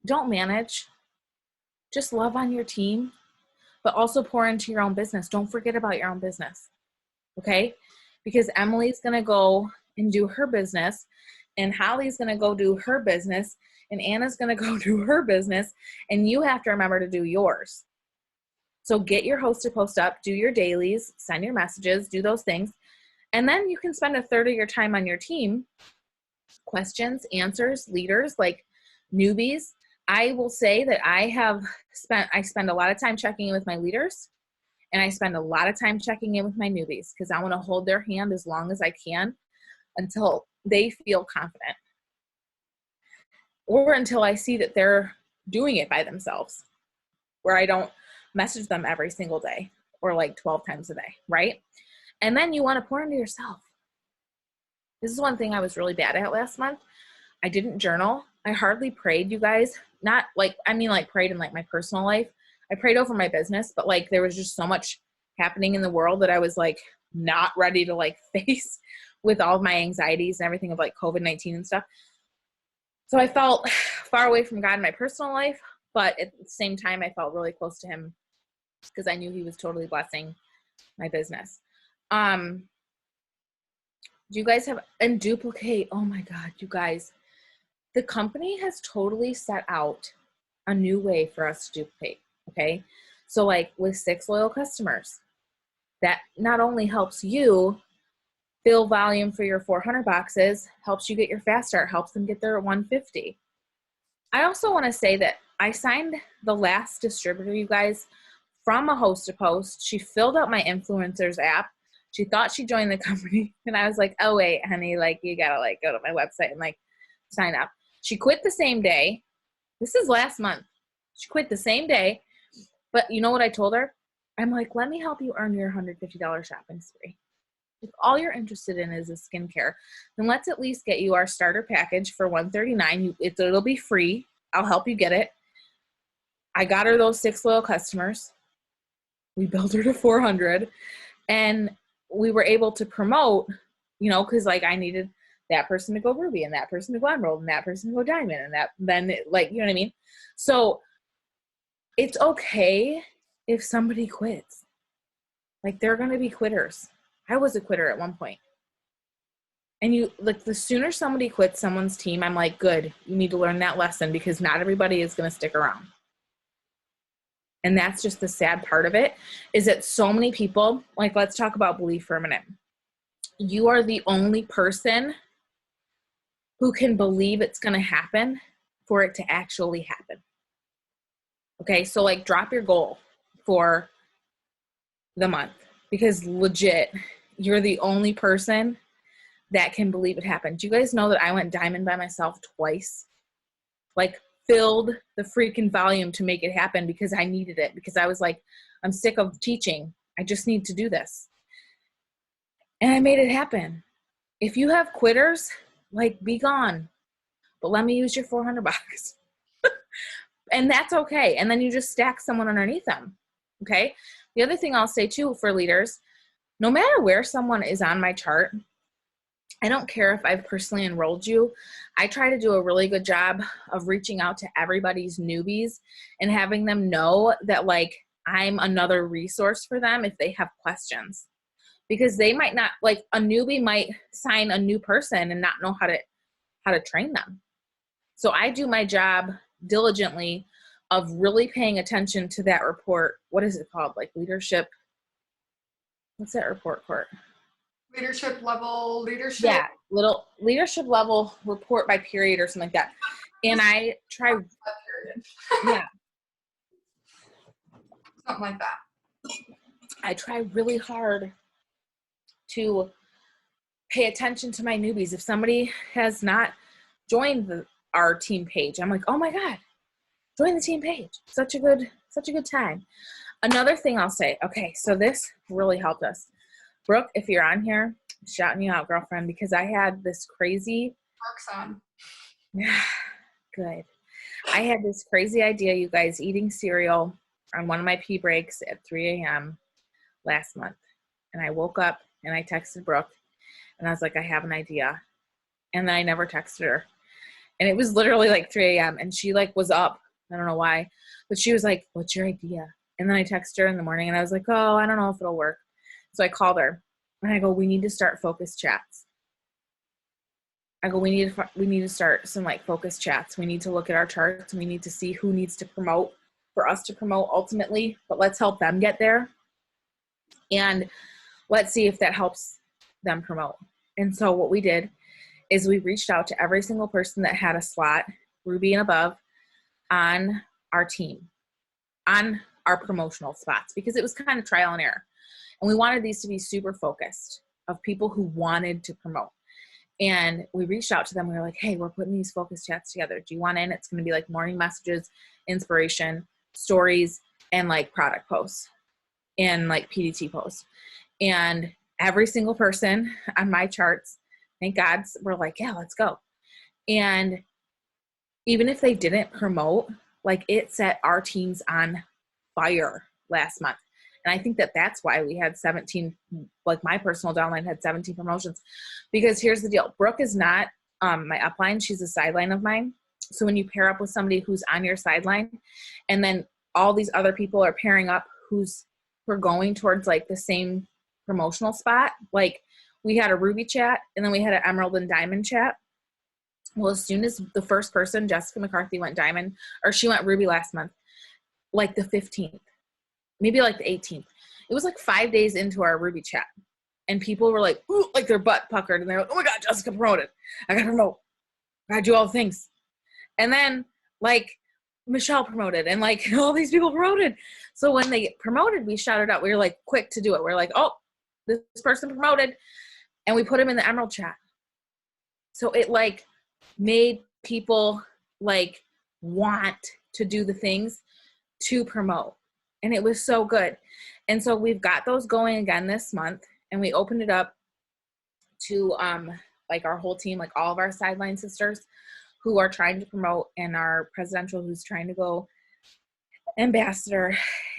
S2: Don't manage. Just love on your team, but also pour into your own business. Don't forget about your own business, okay? Because Emily's going to go and do her business, and Holly's going to go do her business, and Anna's going to go do her business, and you have to remember to do yours. So get your host to post up, do your dailies, send your messages, do those things, and then you can spend 1/3 of your time on your team. Questions, answers, leaders, like newbies. I will say that I spend a lot of time checking in with my leaders, and I spend a lot of time checking in with my newbies because I want to hold their hand as long as I can until they feel confident, or until I see that they're doing it by themselves, where I don't message them every single day or like 12 times a day, right? And then you want to pour into yourself. This is one thing I was really bad at last month. I didn't journal. I hardly prayed, you guys. Not like, I mean like prayed in like my personal life. I prayed over my business, but like there was just so much happening in the world that I was like not ready to like face with all of my anxieties and everything of like COVID-19 and stuff. So I felt far away from God in my personal life, but at the same time, I felt really close to him because I knew he was totally blessing my business. Do you guys have, and duplicate, oh my God, you guys, the company has totally set out a new way for us to duplicate, okay? So like with 6 loyal customers, that not only helps you fill volume for your 400 boxes, helps you get your fast start, helps them get their 150. I also want to say that I signed the last distributor, you guys, from a host to post. She filled out my influencers app. She thought she joined the company. And I was like, oh, wait, honey, like you got to like go to my website and like sign up. She quit the same day. This is last month. She quit the same day. But you know what I told her? I'm like, let me help you earn your $150 shopping spree. If all you're interested in is a skincare, then let's at least get you our starter package for $139. It'll be free. I'll help you get it. I got her those 6 loyal customers. We built her to 400, and we were able to promote, you know, because like I needed that person to go ruby and that person to go emerald and that person to go diamond and that then like, you know what I mean? So it's okay if somebody quits. Like they're going to be quitters. I was a quitter at one point. And you like the sooner somebody quits someone's team, I'm like, good, you need to learn that lesson because not everybody is going to stick around. And that's just the sad part of it is that so many people, like let's talk about belief for a minute. You are the only person who can believe it's going to happen for it to actually happen. Okay, so like drop your goal for the month because legit, you're the only person that can believe it happened. Do you guys know that I went diamond by myself twice? Like filled the freaking volume to make it happen because I needed it, because I was like, I'm sick of teaching. I just need to do this. And I made it happen. If you have quitters, like be gone, but let me use your 400 bucks. And that's okay. And then you just stack someone underneath them. Okay. The other thing I'll say too for leaders, no matter where someone is on my chart, I don't care if I've personally enrolled you. I try to do a really good job of reaching out to everybody's newbies and having them know that like I'm another resource for them if they have questions. Because they might not, like a newbie might sign a new person and not know how to train them. So I do my job diligently of really paying attention to that report. What is it called? Like leadership. What's that report, Court?
S1: Leadership.
S2: Yeah, little leadership level report by period or something like that. And I try, yeah,
S1: something like that.
S2: I try really hard to pay attention to my newbies. If somebody has not joined our team page, I'm like, oh my God, join the team page. Such a good time. Another thing I'll say, okay, so this really helped us. Brooke, if you're on here, shouting you out, girlfriend, because I had this crazy.
S1: Brooke's on.
S2: Yeah, good. I had this crazy idea, you guys, eating cereal on one of my pee breaks at 3 a.m. last month. And I woke up and I texted Brooke and I was like, I have an idea. And then I never texted her. And it was literally like 3 a.m. and she like was up. I don't know why, but she was like, what's your idea? And then I texted her in the morning and I was like, oh, I don't know if it'll work. So I called her and I go, we need to start focus chats. I go, we need to start some like focus chats. We need to look at our charts. We need to see who needs to promote for us to promote ultimately, but let's help them get there. And let's see if that helps them promote. And so what we did is we reached out to every single person that had a slot, Ruby and above, on our team, on our promotional spots, because it was kind of trial and error. And we wanted these to be super focused of people who wanted to promote. And we reached out to them. We were like, hey, we're putting these focus chats together. Do you want in? It's going to be like morning messages, inspiration, stories, and like product posts and like PDT posts. And every single person on my charts, thank God, were like, yeah, let's go. And even if they didn't promote, like it set our teams on fire last month. And I think that that's why we had 17, like my personal downline had 17 promotions. Because here's the deal. Brooke is not my upline. She's a sideline of mine. So when you pair up with somebody who's on your sideline, and then all these other people are pairing up we're going towards like the same promotional spot. Like we had a Ruby chat, and then we had an Emerald and Diamond chat. Well, as soon as the first person, Jessica McCarthy, went Diamond, or she went Ruby last month, like the 15th, maybe like the 18th. It was like 5 days into our Ruby chat. And people were like, ooh, like their butt puckered. And they're like, oh my God, Jessica promoted. I got to promote. I got to do all the things. And then like Michelle promoted, and like all these people promoted. So when they get promoted, we shouted out. We were like quick to do it. We're like, oh, this person promoted. And we put him in the Emerald chat. So it like made people like want to do the things to promote. And it was so good. And so we've got those going again this month, and we opened it up to like our whole team, like all of our sideline sisters who are trying to promote, and our presidential who's trying to go ambassador.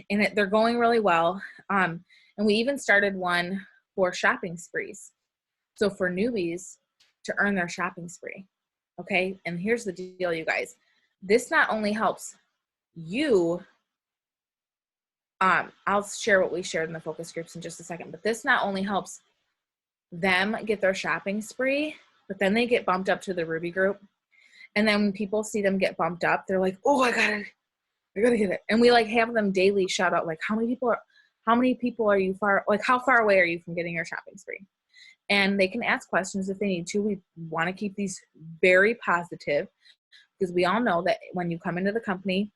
S2: And they're going really well. And we even started one for shopping sprees. So for newbies to earn their shopping spree. Okay. And here's the deal, you guys. This not only helps you, I'll share what we shared in the focus groups in just a second, but this not only helps them get their shopping spree, but then they get bumped up to the Ruby group. And then when people see them get bumped up, they're like, oh, I gotta get it. And we like have them daily shout out, like, how many people are you how far away are you from getting your shopping spree? And they can ask questions if they need to. We want to keep these very positive, because we all know that when you come into the company,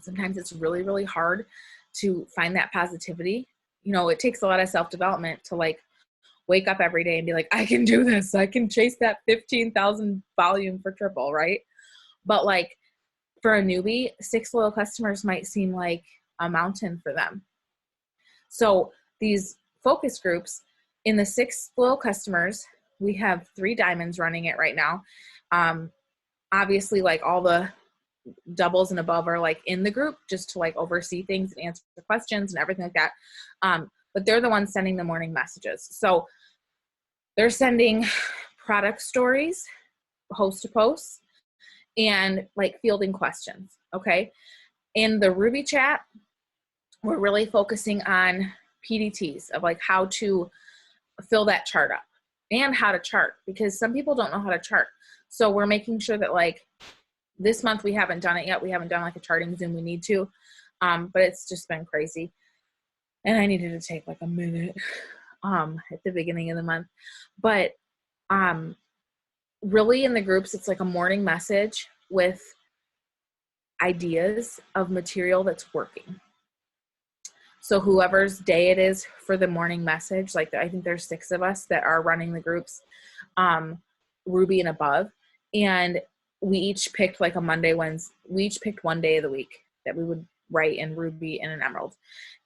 S2: sometimes it's really, really hard to find that positivity. You know, it takes a lot of self-development to like wake up every day and be like, I can do this. I can chase that 15,000 volume for triple, right? But like for a newbie, 6 loyal customers might seem like a mountain for them. So these focus groups, in the 6 loyal customers, we have 3 diamonds running it right now. Obviously, like all the doubles and above are like in the group just to like oversee things and answer the questions and everything like that. But they're the ones sending the morning messages. So they're sending product stories, host to posts, and like fielding questions. Okay. In the Ruby chat, we're really focusing on PDTs of like how to fill that chart up and how to chart, because some people don't know how to chart. So we're making sure that like this month we haven't done it yet. We haven't done like a charting Zoom. We need to, but it's just been crazy. And I needed to take like a minute at the beginning of the month. But really in the groups, it's like a morning message with ideas of material that's working. So whoever's day it is for the morning message, like I think there's 6 of us that are running the groups, Ruby and above. And we each picked like a Monday, Wednesday. We each picked one day of the week that we would write in Ruby and an Emerald.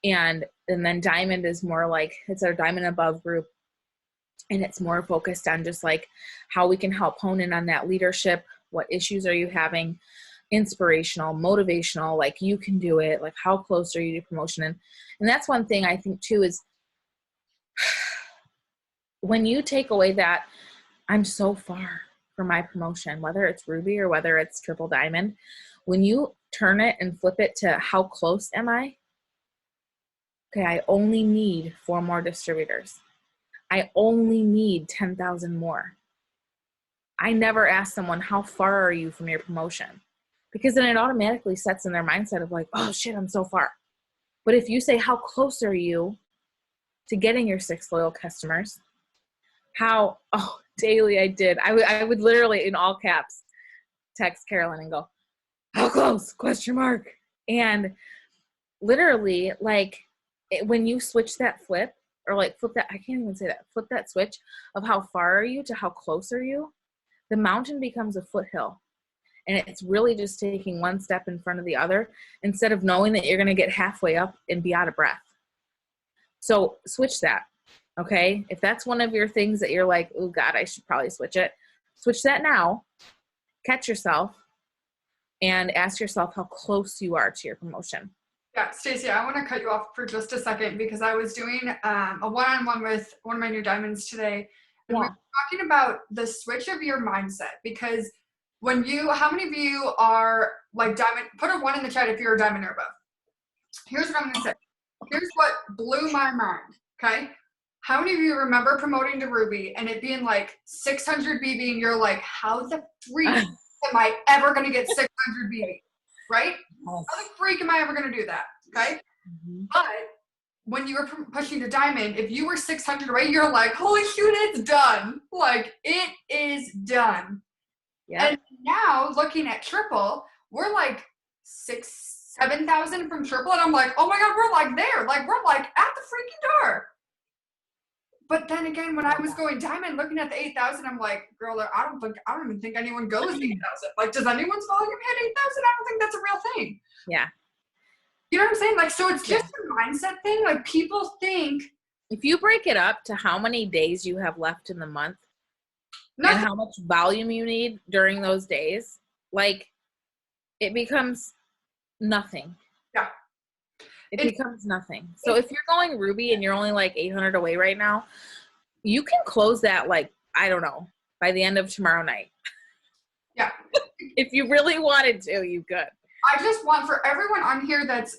S2: And then Diamond is more like, it's our Diamond above group. And it's more focused on just like how we can help hone in on that leadership. What issues are you having? Inspirational, motivational, like you can do it. Like how close are you to promotion? And that's one thing I think too is when you take away that I'm so far from my promotion, whether it's Ruby or whether it's Triple Diamond, when you turn it and flip it to how close am I? Okay, I only need 4 more distributors. I only need 10,000 more. I never ask someone, how far are you from your promotion? Because then it automatically sets in their mindset of like, oh shit, I'm so far. But if you say, how close are you to getting your 6 loyal customers? Daily I did. I would literally in all caps text Carolyn and go, how close? ? And literally like when you switch that flip or like flip that, I can't even say that, flip that switch of how far are you to how close are you, the mountain becomes a foothill. And it's really just taking one step in front of the other instead of knowing that you're going to get halfway up and be out of breath. So switch that. Okay. If that's one of your things that you're like, oh God, I should probably switch that now, catch yourself and ask yourself how close you are to your promotion.
S1: Yeah, Stacy, I want to cut you off for just a second because I was doing a one-on-one with one of my new diamonds today. And we were talking about the switch of your mindset because how many of you are like diamond, put a 1 in the chat if you're a diamond or above. Here's what I'm going to say. Here's what blew my mind, okay? How many of you remember promoting to Ruby and it being like 600 BB and you're like, how the freak am I ever going to get 600 BB, right? How the freak am I ever going to do that, okay? Mm-hmm. But when you were pushing to diamond, if you were 600 away, you're like, holy shoot, it's done. Like, it is done. Yep. And now looking at triple, we're like 7,000 from triple. And I'm like, oh my God, we're like there. Like, we're like at the freaking door. But then again, when I was going diamond, looking at the 8,000, I'm like, girl, I don't even think anyone goes 8,000. Like, does anyone's volume hit 8,000? I don't think that's a real thing.
S2: Yeah.
S1: You know what I'm saying? Like, so it's just a mindset thing. Like, people think.
S2: If you break it up to how many days you have left in the month, and how much volume you need during those days, like, it becomes nothing.
S1: Yeah.
S2: It becomes nothing. So if you're going Ruby and you're only like 800 away right now, you can close that, like, I don't know, by the end of tomorrow night.
S1: Yeah.
S2: If you really wanted to, you could.
S1: I just want for everyone on here that's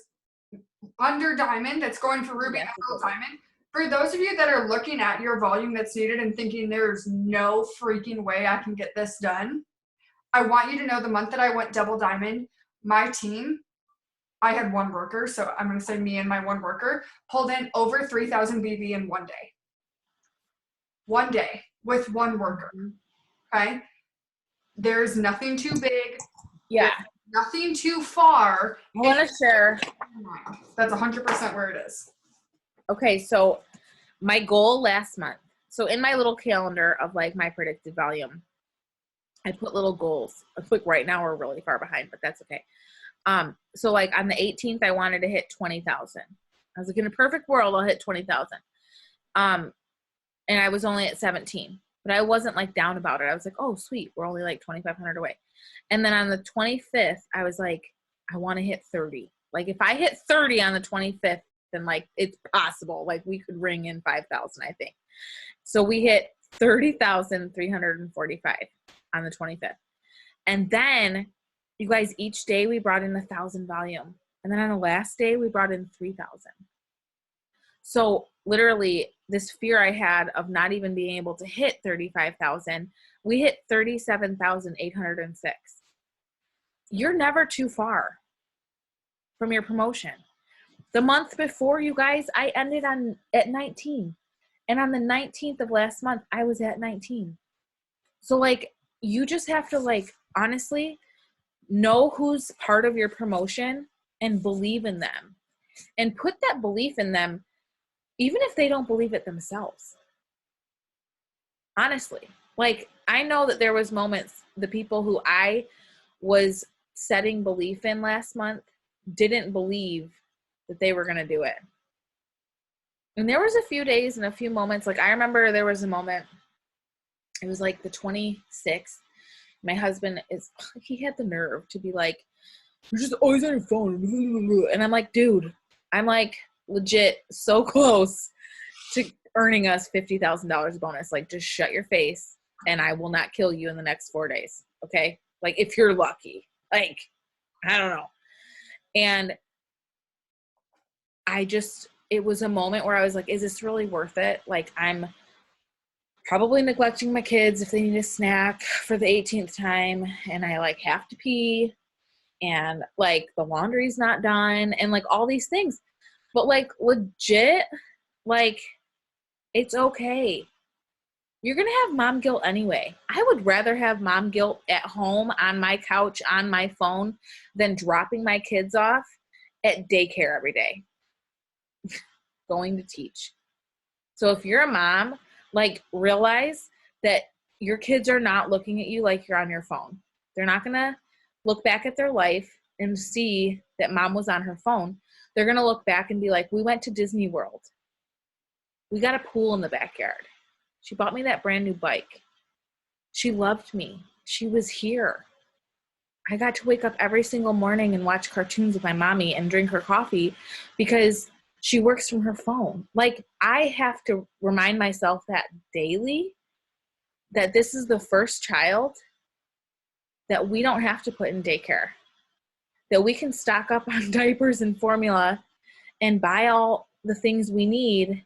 S1: under diamond, that's going for Ruby and full diamond, for those of you that are looking at your volume that's needed and thinking there's no freaking way I can get this done, I want you to know the month that I went double diamond, my team, I had one worker, so I'm going to say me and my one worker, pulled in over 3,000 BB in one day. One day with one worker. Okay? There's nothing too big.
S2: Yeah.
S1: There's nothing too far.
S2: I want to share.
S1: That's 100% where it is.
S2: Okay, so my goal last month. So in my little calendar of like my predicted volume, I put little goals. Like right now we're really far behind, but that's okay. So like on the 18th, I wanted to hit 20,000. I was like, in a perfect world, I'll hit 20,000. And I was only at 17, but I wasn't like down about it. I was like, oh, sweet. We're only like 2,500 away. And then on the 25th, I was like, I want to hit 30. Like if I hit 30 on the 25th, then like it's possible. Like we could ring in 5,000, I think. So we hit 30,345 on the 25th. And then you guys, each day we brought in 1,000 volume. And then on the last day, we brought in 3,000. So literally this fear I had of not even being able to hit 35,000, we hit 37,806. You're never too far from your promotion. The month before, you guys, I ended at 19. And on the 19th of last month, I was at 19. So like, you just have to like, honestly, know who's part of your promotion and believe in them. And put that belief in them, even if they don't believe it themselves. Honestly. Like, I know that there was moments, the people who I was setting belief in last month didn't believe that they were going to do it. And there was a few days and a few moments, like I remember there was a moment, it was like the 26th. My husband he had the nerve to be like, you're just always on your phone. And I'm like, dude, I'm like legit so close to earning us $50,000 bonus. Like, just shut your face and I will not kill you in the next 4 days. Okay. Like if you're lucky, like, I don't know. And it was a moment where I was like, is this really worth it? Like I'm probably neglecting my kids if they need a snack for the 18th time. And I like have to pee and like the laundry's not done and like all these things, but like legit, like it's okay. You're going to have mom guilt anyway. I would rather have mom guilt at home on my couch, on my phone than dropping my kids off at daycare every day. Going to teach. So if you're a mom, like, realize that your kids are not looking at you like you're on your phone. They're not going to look back at their life and see that mom was on her phone. They're going to look back and be like, we went to Disney World. We got a pool in the backyard. She bought me that brand new bike. She loved me. She was here. I got to wake up every single morning and watch cartoons with my mommy and drink her coffee because she works from her phone. Like, I have to remind myself that daily, that this is the first child that we don't have to put in daycare, that we can stock up on diapers and formula and buy all the things we need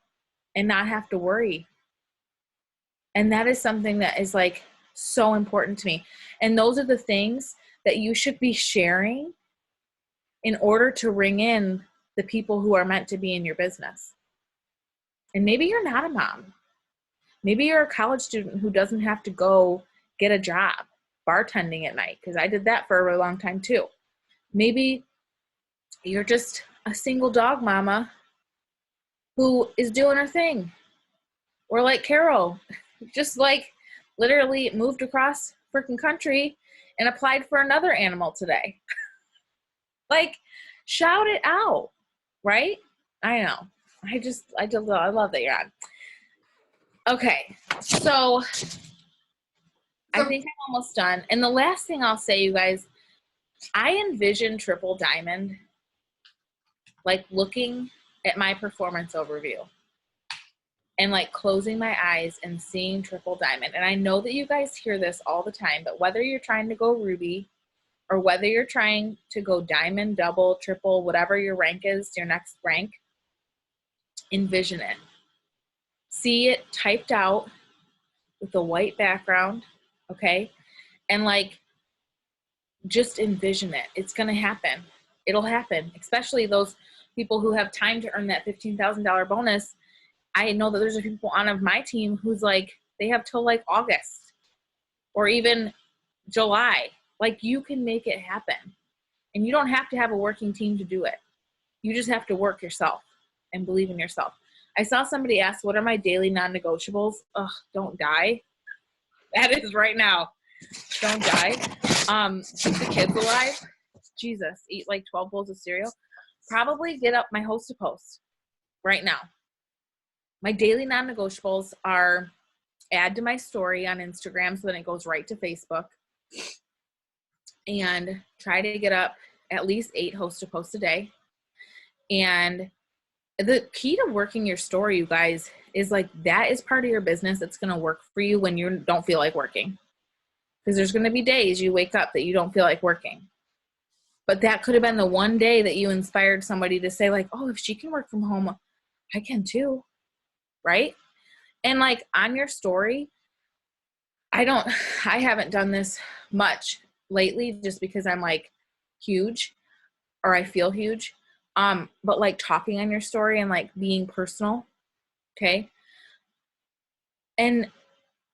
S2: and not have to worry. And that is something that is like so important to me. And those are the things that you should be sharing in order to ring in the people who are meant to be in your business. And maybe you're not a mom. Maybe you're a college student who doesn't have to go get a job bartending at night, because I did that for a really long time too. Maybe you're just a single dog mama who is doing her thing. Or like Carol, just like literally moved across freaking country and applied for another animal today. Like, shout it out, right? I know. I love that you're on. Okay, so I think I'm almost done. And the last thing I'll say, you guys, I envision Triple Diamond like looking at my performance overview and like closing my eyes and seeing Triple Diamond. And I know that you guys hear this all the time, but whether you're trying to go Ruby or whether you're trying to go Diamond, Double, Triple, whatever your rank is, your next rank, envision it. See it typed out with a white background, okay? And like, just envision it. It's going to happen. It'll happen, especially those people who have time to earn that $15,000 bonus. I know that there's people on of my team who's like, they have till like August or even July. Like, you can make it happen. And you don't have to have a working team to do it. You just have to work yourself and believe in yourself. I saw somebody ask, what are my daily non-negotiables? Ugh, don't die. That is right now. Don't die. Keep the kids alive. Jesus, eat like 12 bowls of cereal. Probably get up my host to post right now. My daily non-negotiables are add to my story on Instagram so then it goes right to Facebook, and try to get up at least 8 host to posts a day. And the key to working your story, you guys, is like, that is part of your business that's going to work for you when you don't feel like working. Because there's going to be days you wake up that you don't feel like working. But that could have been the one day that you inspired somebody to say like, oh, if she can work from home, I can too. Right? And like, on your story, I haven't done this much lately just because I'm like huge, or I feel huge. But like talking on your story and like being personal. Okay. And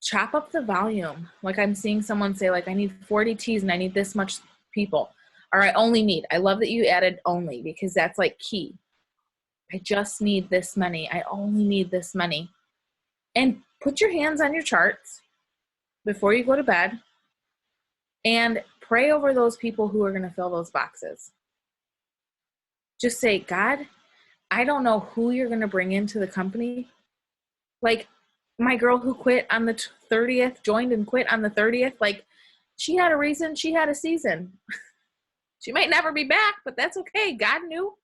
S2: chop up the volume. Like, I'm seeing someone say like, I need 40 teas and I need this much people, or I love that you added only, because that's like key. I just need this many. I only need this many. And put your hands on your charts before you go to bed and pray over those people who are going to fill those boxes. Just say, God, I don't know who you're going to bring into the company. Like, my girl who quit on the 30th, joined and quit on the 30th. Like, she had a reason. She had a season. She might never be back, but that's okay. God knew.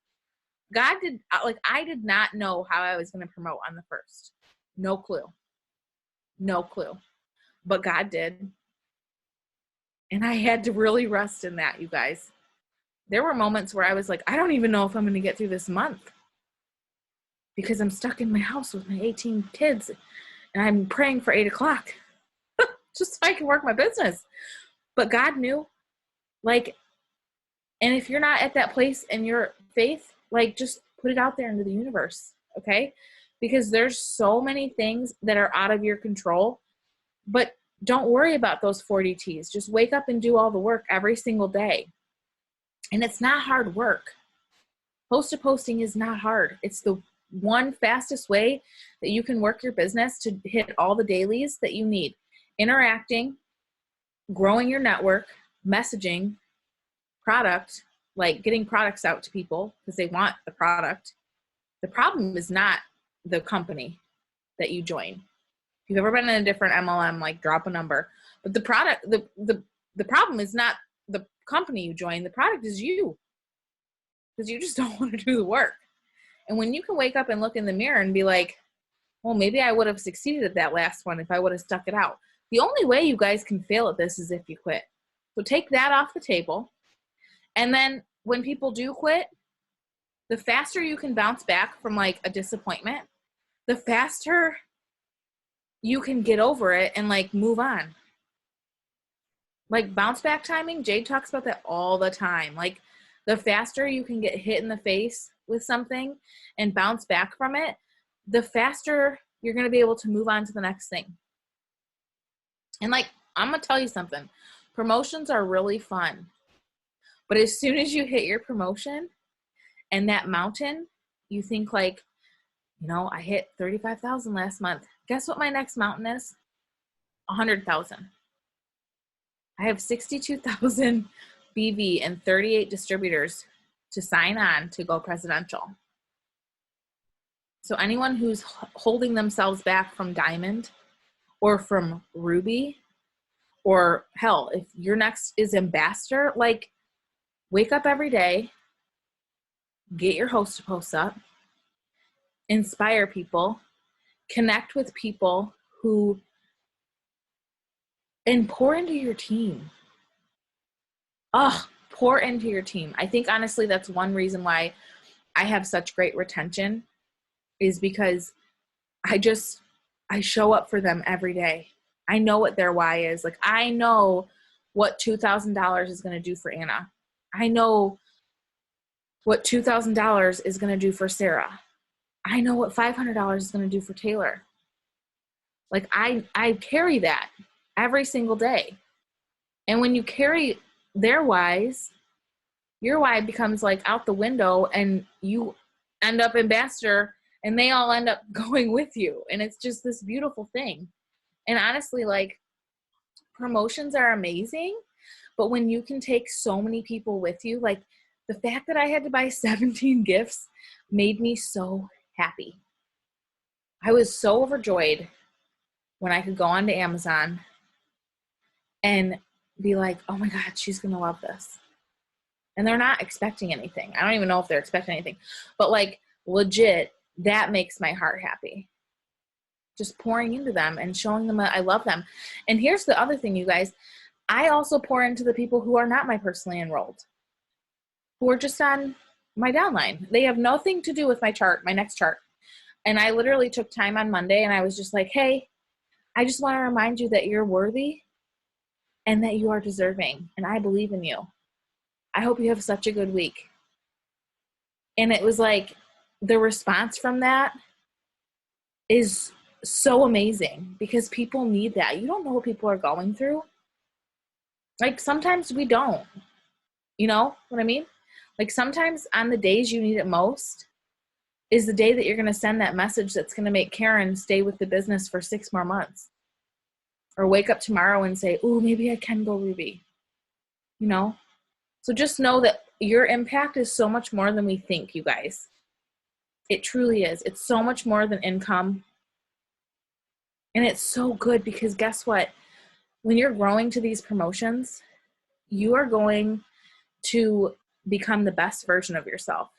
S2: God did. Like, I did not know how I was going to promote on the 1st. No clue. No clue. But God did. And I had to really rest in that, you guys. There were moments where I was like, I don't even know if I'm going to get through this month, because I'm stuck in my house with my 18 kids and I'm praying for 8 o'clock just so I can work my business. But God knew. Like, and if you're not at that place in your faith, like, just put it out there into the universe. Okay. Because there's so many things that are out of your control, but don't worry about those 40 T's. Just wake up and do all the work every single day. And it's not hard work. Post-to-posting is not hard. It's the one fastest way that you can work your business to hit all the dailies that you need. Interacting, growing your network, messaging, product, like getting products out to people because they want the product. The problem is not the company that you join. If you've ever been in a different MLM, like drop a number. But the product, the problem is not the company you join. The product is you, because you just don't want to do the work. And when you can wake up and look in the mirror and be like, well, maybe I would have succeeded at that last one if I would have stuck it out. The only way you guys can fail at this is if you quit. So take that off the table. And then when people do quit, the faster you can bounce back from like a disappointment, the faster you can get over it and like move on. Like bounce back timing, Jade talks about that all the time. Like the faster you can get hit in the face with something and bounce back from it, the faster you're going to be able to move on to the next thing. And like, I'm going to tell you something. Promotions are really fun. But as soon as you hit your promotion and that mountain, you think like, you know, I hit 35,000 last month. Guess what my next mountain is? 100,000. I have 62,000 BV and 38 distributors to sign on to go presidential. So anyone who's holding themselves back from diamond or from ruby, or hell, if your next is ambassador, like wake up every day, get your host posts up, inspire people, connect with people who, and pour into your team. Pour into your team. I think honestly that's one reason why I have such great retention, is because I show up for them every day. I know what their why is. Like I know what $2,000 is going to do for Anna. I know what $2,000 is going to do for Sarah. I know what $500 is going to do for Taylor. Like I carry that every single day. And when you carry their whys, your why becomes like out the window and you end up ambassador and they all end up going with you. And it's just this beautiful thing. And honestly, like promotions are amazing, but when you can take so many people with you, like the fact that I had to buy 17 gifts made me so happy. I was so overjoyed when I could go onto Amazon and be like, oh my God, she's going to love this. And they're not expecting anything. I don't even know if they're expecting anything, but like legit, that makes my heart happy. Just pouring into them and showing them that I love them. And here's the other thing, you guys. I also pour into the people who are not my personally enrolled, who are just on my downline. They have nothing to do with my chart, my next chart. And I literally took time on Monday and I was just like, hey, I just want to remind you that you're worthy and that you are deserving. And I believe in you. I hope you have such a good week. And it was like, the response from that is so amazing because people need that. You don't know what people are going through. Like sometimes we don't, you know what I mean? Like sometimes on the days you need it most is the day that you're going to send that message that's going to make Karen stay with the business for 6 more months, or wake up tomorrow and say, oh, maybe I can go Ruby, you know? So just know that your impact is so much more than we think, you guys. It truly is. It's so much more than income. And it's so good because guess what? When you're growing to these promotions, you are going to become the best version of yourself.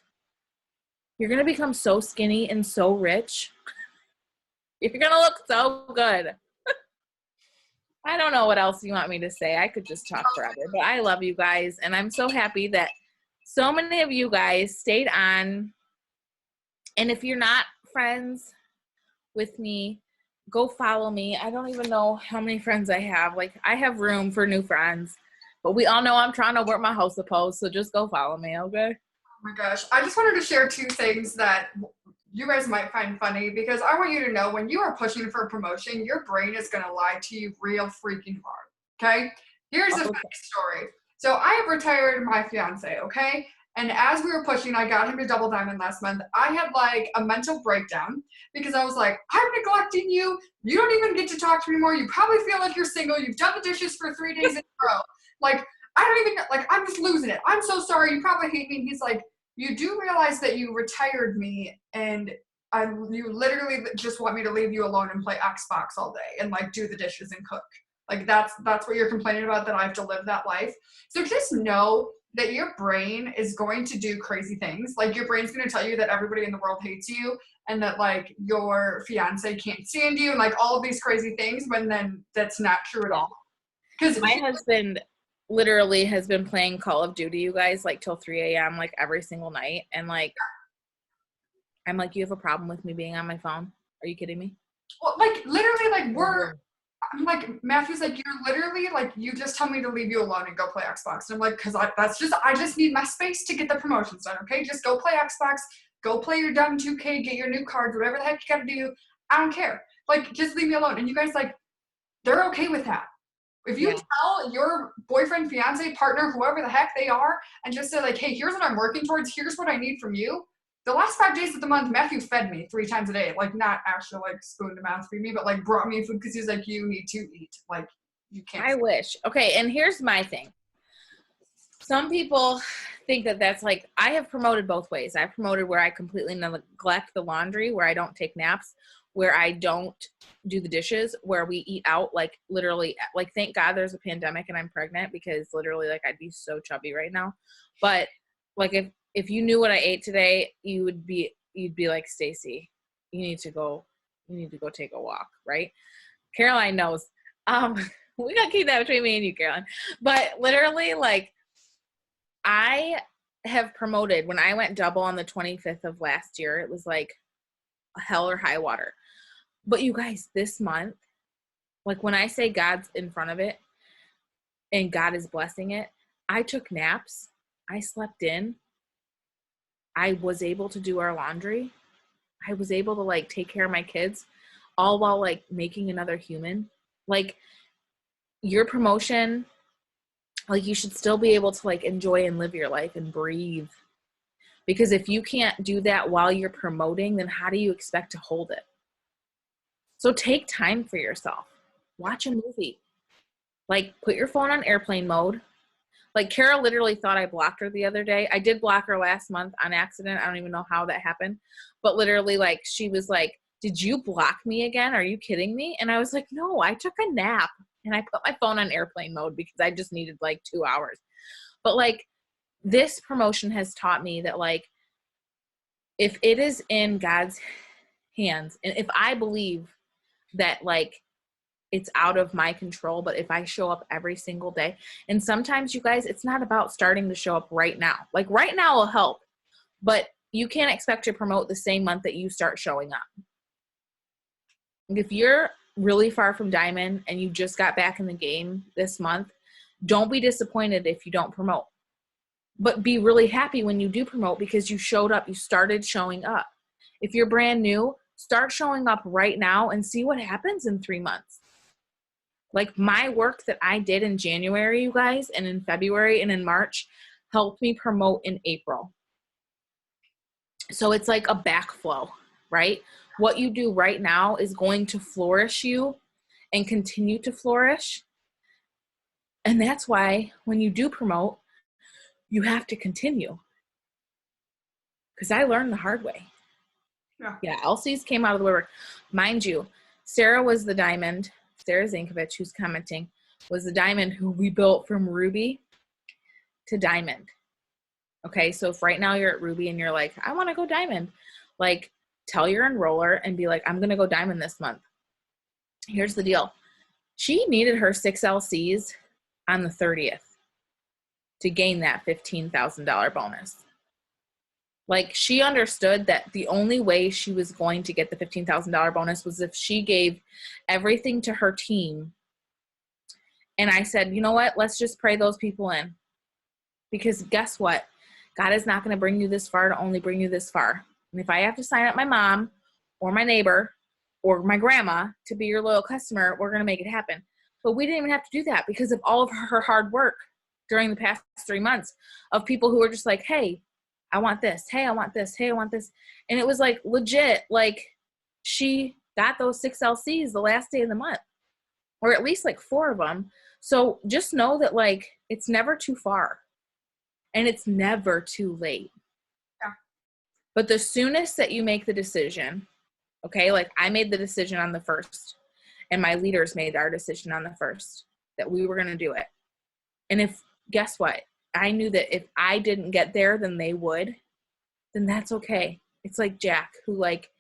S2: You're going to become so skinny and so rich. You're going to look so good. I don't know what else you want me to say. I could just talk forever, but I love you guys. And I'm so happy that so many of you guys stayed on. And if you're not friends with me, go follow me. I don't even know how many friends I have. Like, I have room for new friends. But we all know I'm trying to work my house post, so just go follow me, okay?
S1: Oh my gosh. I just wanted to share 2 things that you guys might find funny, because I want you to know when you are pushing for a promotion, your brain is going to lie to you real freaking hard, okay? Here's a funny story. So I have retired my fiance, okay? And as we were pushing, I got him to double diamond last month. I had like a mental breakdown because I was like, I'm neglecting you. You don't even get to talk to me anymore. You probably feel like you're single. You've done the dishes for 3 days in a row. Like, I don't even, like, I'm just losing it. I'm so sorry. You probably hate me. And he's like, you do realize that you retired me and you literally just want me to leave you alone and play Xbox all day and like do the dishes and cook. Like that's what you're complaining about, that I have to live that life. So just know that your brain is going to do crazy things. Like your brain's going to tell you that everybody in the world hates you and that like your fiance can't stand you and like all of these crazy things, when then that's not true at all. Because
S2: my husband literally has been playing Call of Duty, you guys, like till 3 a.m. like every single night. And like, I'm like, you have a problem with me being on my phone? Are you kidding me?
S1: well, like literally like I'm like, Matthew's like, you're literally like, you just tell me to leave you alone and go play Xbox. And I'm like, because I just need my space to get the promotions done, okay? Just go play Xbox, go play your dumb 2K, get your new cards, whatever the heck you gotta do. I don't care. Like, just leave me alone. And you guys, like, they're okay with that. If you tell your boyfriend, fiance, partner, whoever the heck they are, and just say like, hey, here's what I'm working towards, here's what I need from you. The last 5 days of the month, Matthew fed me 3 times a day. Like, not actually like spoon to mouth feed me, but like brought me food because he's like, you need to eat. Like, you can't.
S2: I wish. Okay, and here's my thing. Some people think that that's like, I have promoted both ways. I've promoted where I completely neglect the laundry, where I don't take naps, where I don't do the dishes, where we eat out, like literally, like thank God there's a pandemic and I'm pregnant, because literally like I'd be so chubby right now. But like if you knew what I ate today, you'd be like, Stacy, you need to go take a walk, right? Caroline knows. We gotta keep that between me and you, Caroline. But literally, like, I have promoted, when I went double on the 25th of last year, it was like hell or high water. But you guys, this month, like when I say God's in front of it and God is blessing it, I took naps, I slept in, I was able to do our laundry, I was able to like take care of my kids, all while like making another human. Like, your promotion, like you should still be able to like enjoy and live your life and breathe. Because if you can't do that while you're promoting, then how do you expect to hold it? So take time for yourself. Watch a movie. Like, put your phone on airplane mode. Like, Kara literally thought I blocked her the other day. I did block her last month on accident. I don't even know how that happened. But literally, like, she was like, did you block me again? Are you kidding me? And I was like, no, I took a nap. And I put my phone on airplane mode because I just needed like 2 hours. But like, this promotion has taught me that like, if it is in God's hands, and if I believe that like it's out of my control, but if I show up every single day, and sometimes you guys, it's not about starting to show up right now. Like right now will help, but you can't expect to promote the same month that you start showing up. If you're really far from diamond and you just got back in the game this month, don't be disappointed if you don't promote. But be really happy when you do promote, because you showed up, you started showing up. If you're brand new, start showing up right now and see what happens in 3 months. Like my work that I did in January, you guys, and in February and in March helped me promote in April. So it's like a backflow, right? What you do right now is going to flourish you and continue to flourish. And that's why when you do promote, you have to continue. Because I learned the hard way. Yeah, Elsie's came out of the woodwork. Mind you, Sarah was the diamond. Sarah Zankovich, who's commenting, was the diamond who we built from ruby to diamond. Okay, so if right now you're at ruby and you're like, I want to go diamond, like tell your enroller and be like, I'm going to go diamond this month. Here's the deal. She needed her 6 LCs on the 30th to gain that $15,000 bonus. Like, she understood that the only way she was going to get the $15,000 bonus was if she gave everything to her team. And I said, you know what? Let's just pray those people in. Because guess what? God is not going to bring you this far to only bring you this far. And if I have to sign up my mom or my neighbor or my grandma to be your loyal customer, we're going to make it happen. But we didn't even have to do that because of all of her hard work during the past 3 months of people who were just like, hey, I want this. Hey, I want this. Hey, I want this. And it was like legit, like she got those 6 LCs the last day of the month, or at least like 4 of them. So just know that like it's never too far and it's never too late.
S1: Yeah.
S2: But the soonest that you make the decision, okay, like I made the decision on the 1st and my leaders made our decision on the 1st that we were going to do it. And if, guess what? I knew that if I didn't get there, then they would, then that's okay. It's like Jack, who like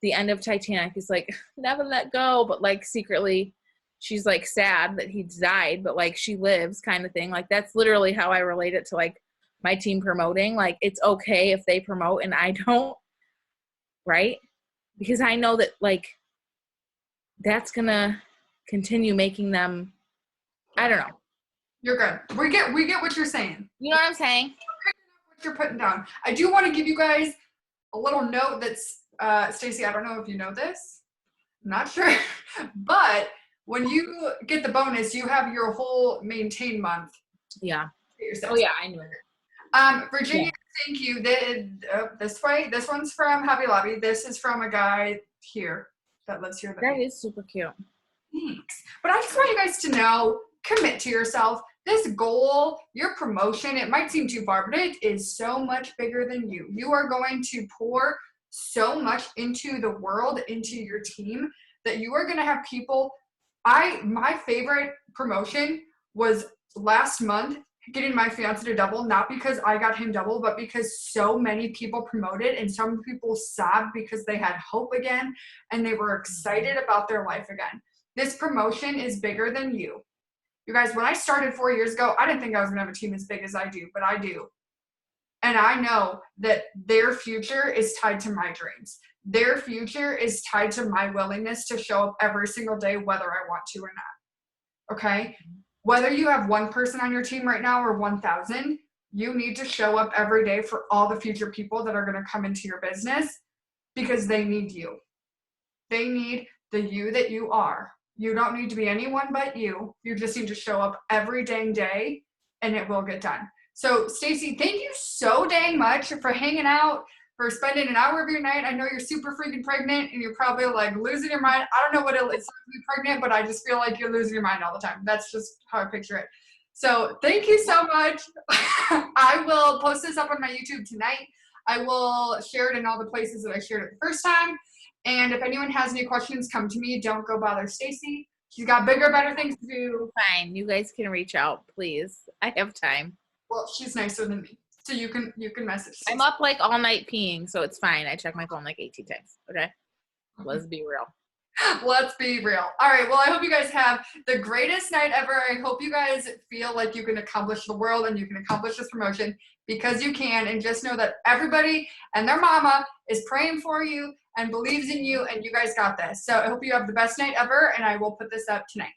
S2: the end of Titanic is like, never let go. But like secretly, she's like sad that he died, but like she lives kind of thing. Like that's literally how I relate it to like my team promoting. Like it's okay if they promote and I don't, right? Because I know that like that's going to continue making them, I don't know.
S1: You're good. We get what you're saying.
S2: You know what I'm saying?
S1: What you're putting down. I do want to give you guys a little note that's, Stacy, I don't know if you know this. I'm not sure. But when you get the bonus, you have your whole maintain month.
S2: Yeah. Oh, yeah, I knew it.
S1: Virginia, yeah. Thank you. This way. This one's from Hobby Lobby. This is from a guy here that lives here.
S2: That is super cute.
S1: Thanks. But I just want you guys to know, commit to yourself. This goal, your promotion, it might seem too far, but it is so much bigger than you. You are going to pour so much into the world, into your team, that you are going to have people. My favorite promotion was last month, getting my fiance to double, not because I got him double, but because so many people promoted and some people sobbed because they had hope again and they were excited about their life again. This promotion is bigger than you. You guys, when I started 4 years ago, I didn't think I was going to have a team as big as I do, but I do. And I know that their future is tied to my dreams. Their future is tied to my willingness to show up every single day, whether I want to or not. Okay? Whether you have one person on your team right now or 1,000, you need to show up every day for all the future people that are going to come into your business because they need you. They need the you that you are. You don't need to be anyone but you. You just need to show up every dang day and it will get done. So Stacy, thank you so dang much for hanging out, for spending an hour of your night. I know you're super freaking pregnant and you're probably like losing your mind. I don't know what it's like to be pregnant, but I just feel like you're losing your mind all the time. That's just how I picture it. So thank you so much. I will post this up on my YouTube tonight. I will share it in all the places that I shared it the first time. And if anyone has any questions, come to me. Don't go bother Stacy. She's got bigger, better things to do.
S2: Fine. You guys can reach out, please. I have time.
S1: Well, she's nicer than me. So you can message Stacy.
S2: I'm up like all night peeing, so it's fine. I check my phone like 18 times. Okay? Let's be real.
S1: Let's be real. All right. Well, I hope you guys have the greatest night ever. I hope you guys feel like you can accomplish the world and you can accomplish this promotion because you can. And just know that everybody and their mama is praying for you and believes in you, and you guys got this. So I hope you have the best night ever, and I will put this up tonight.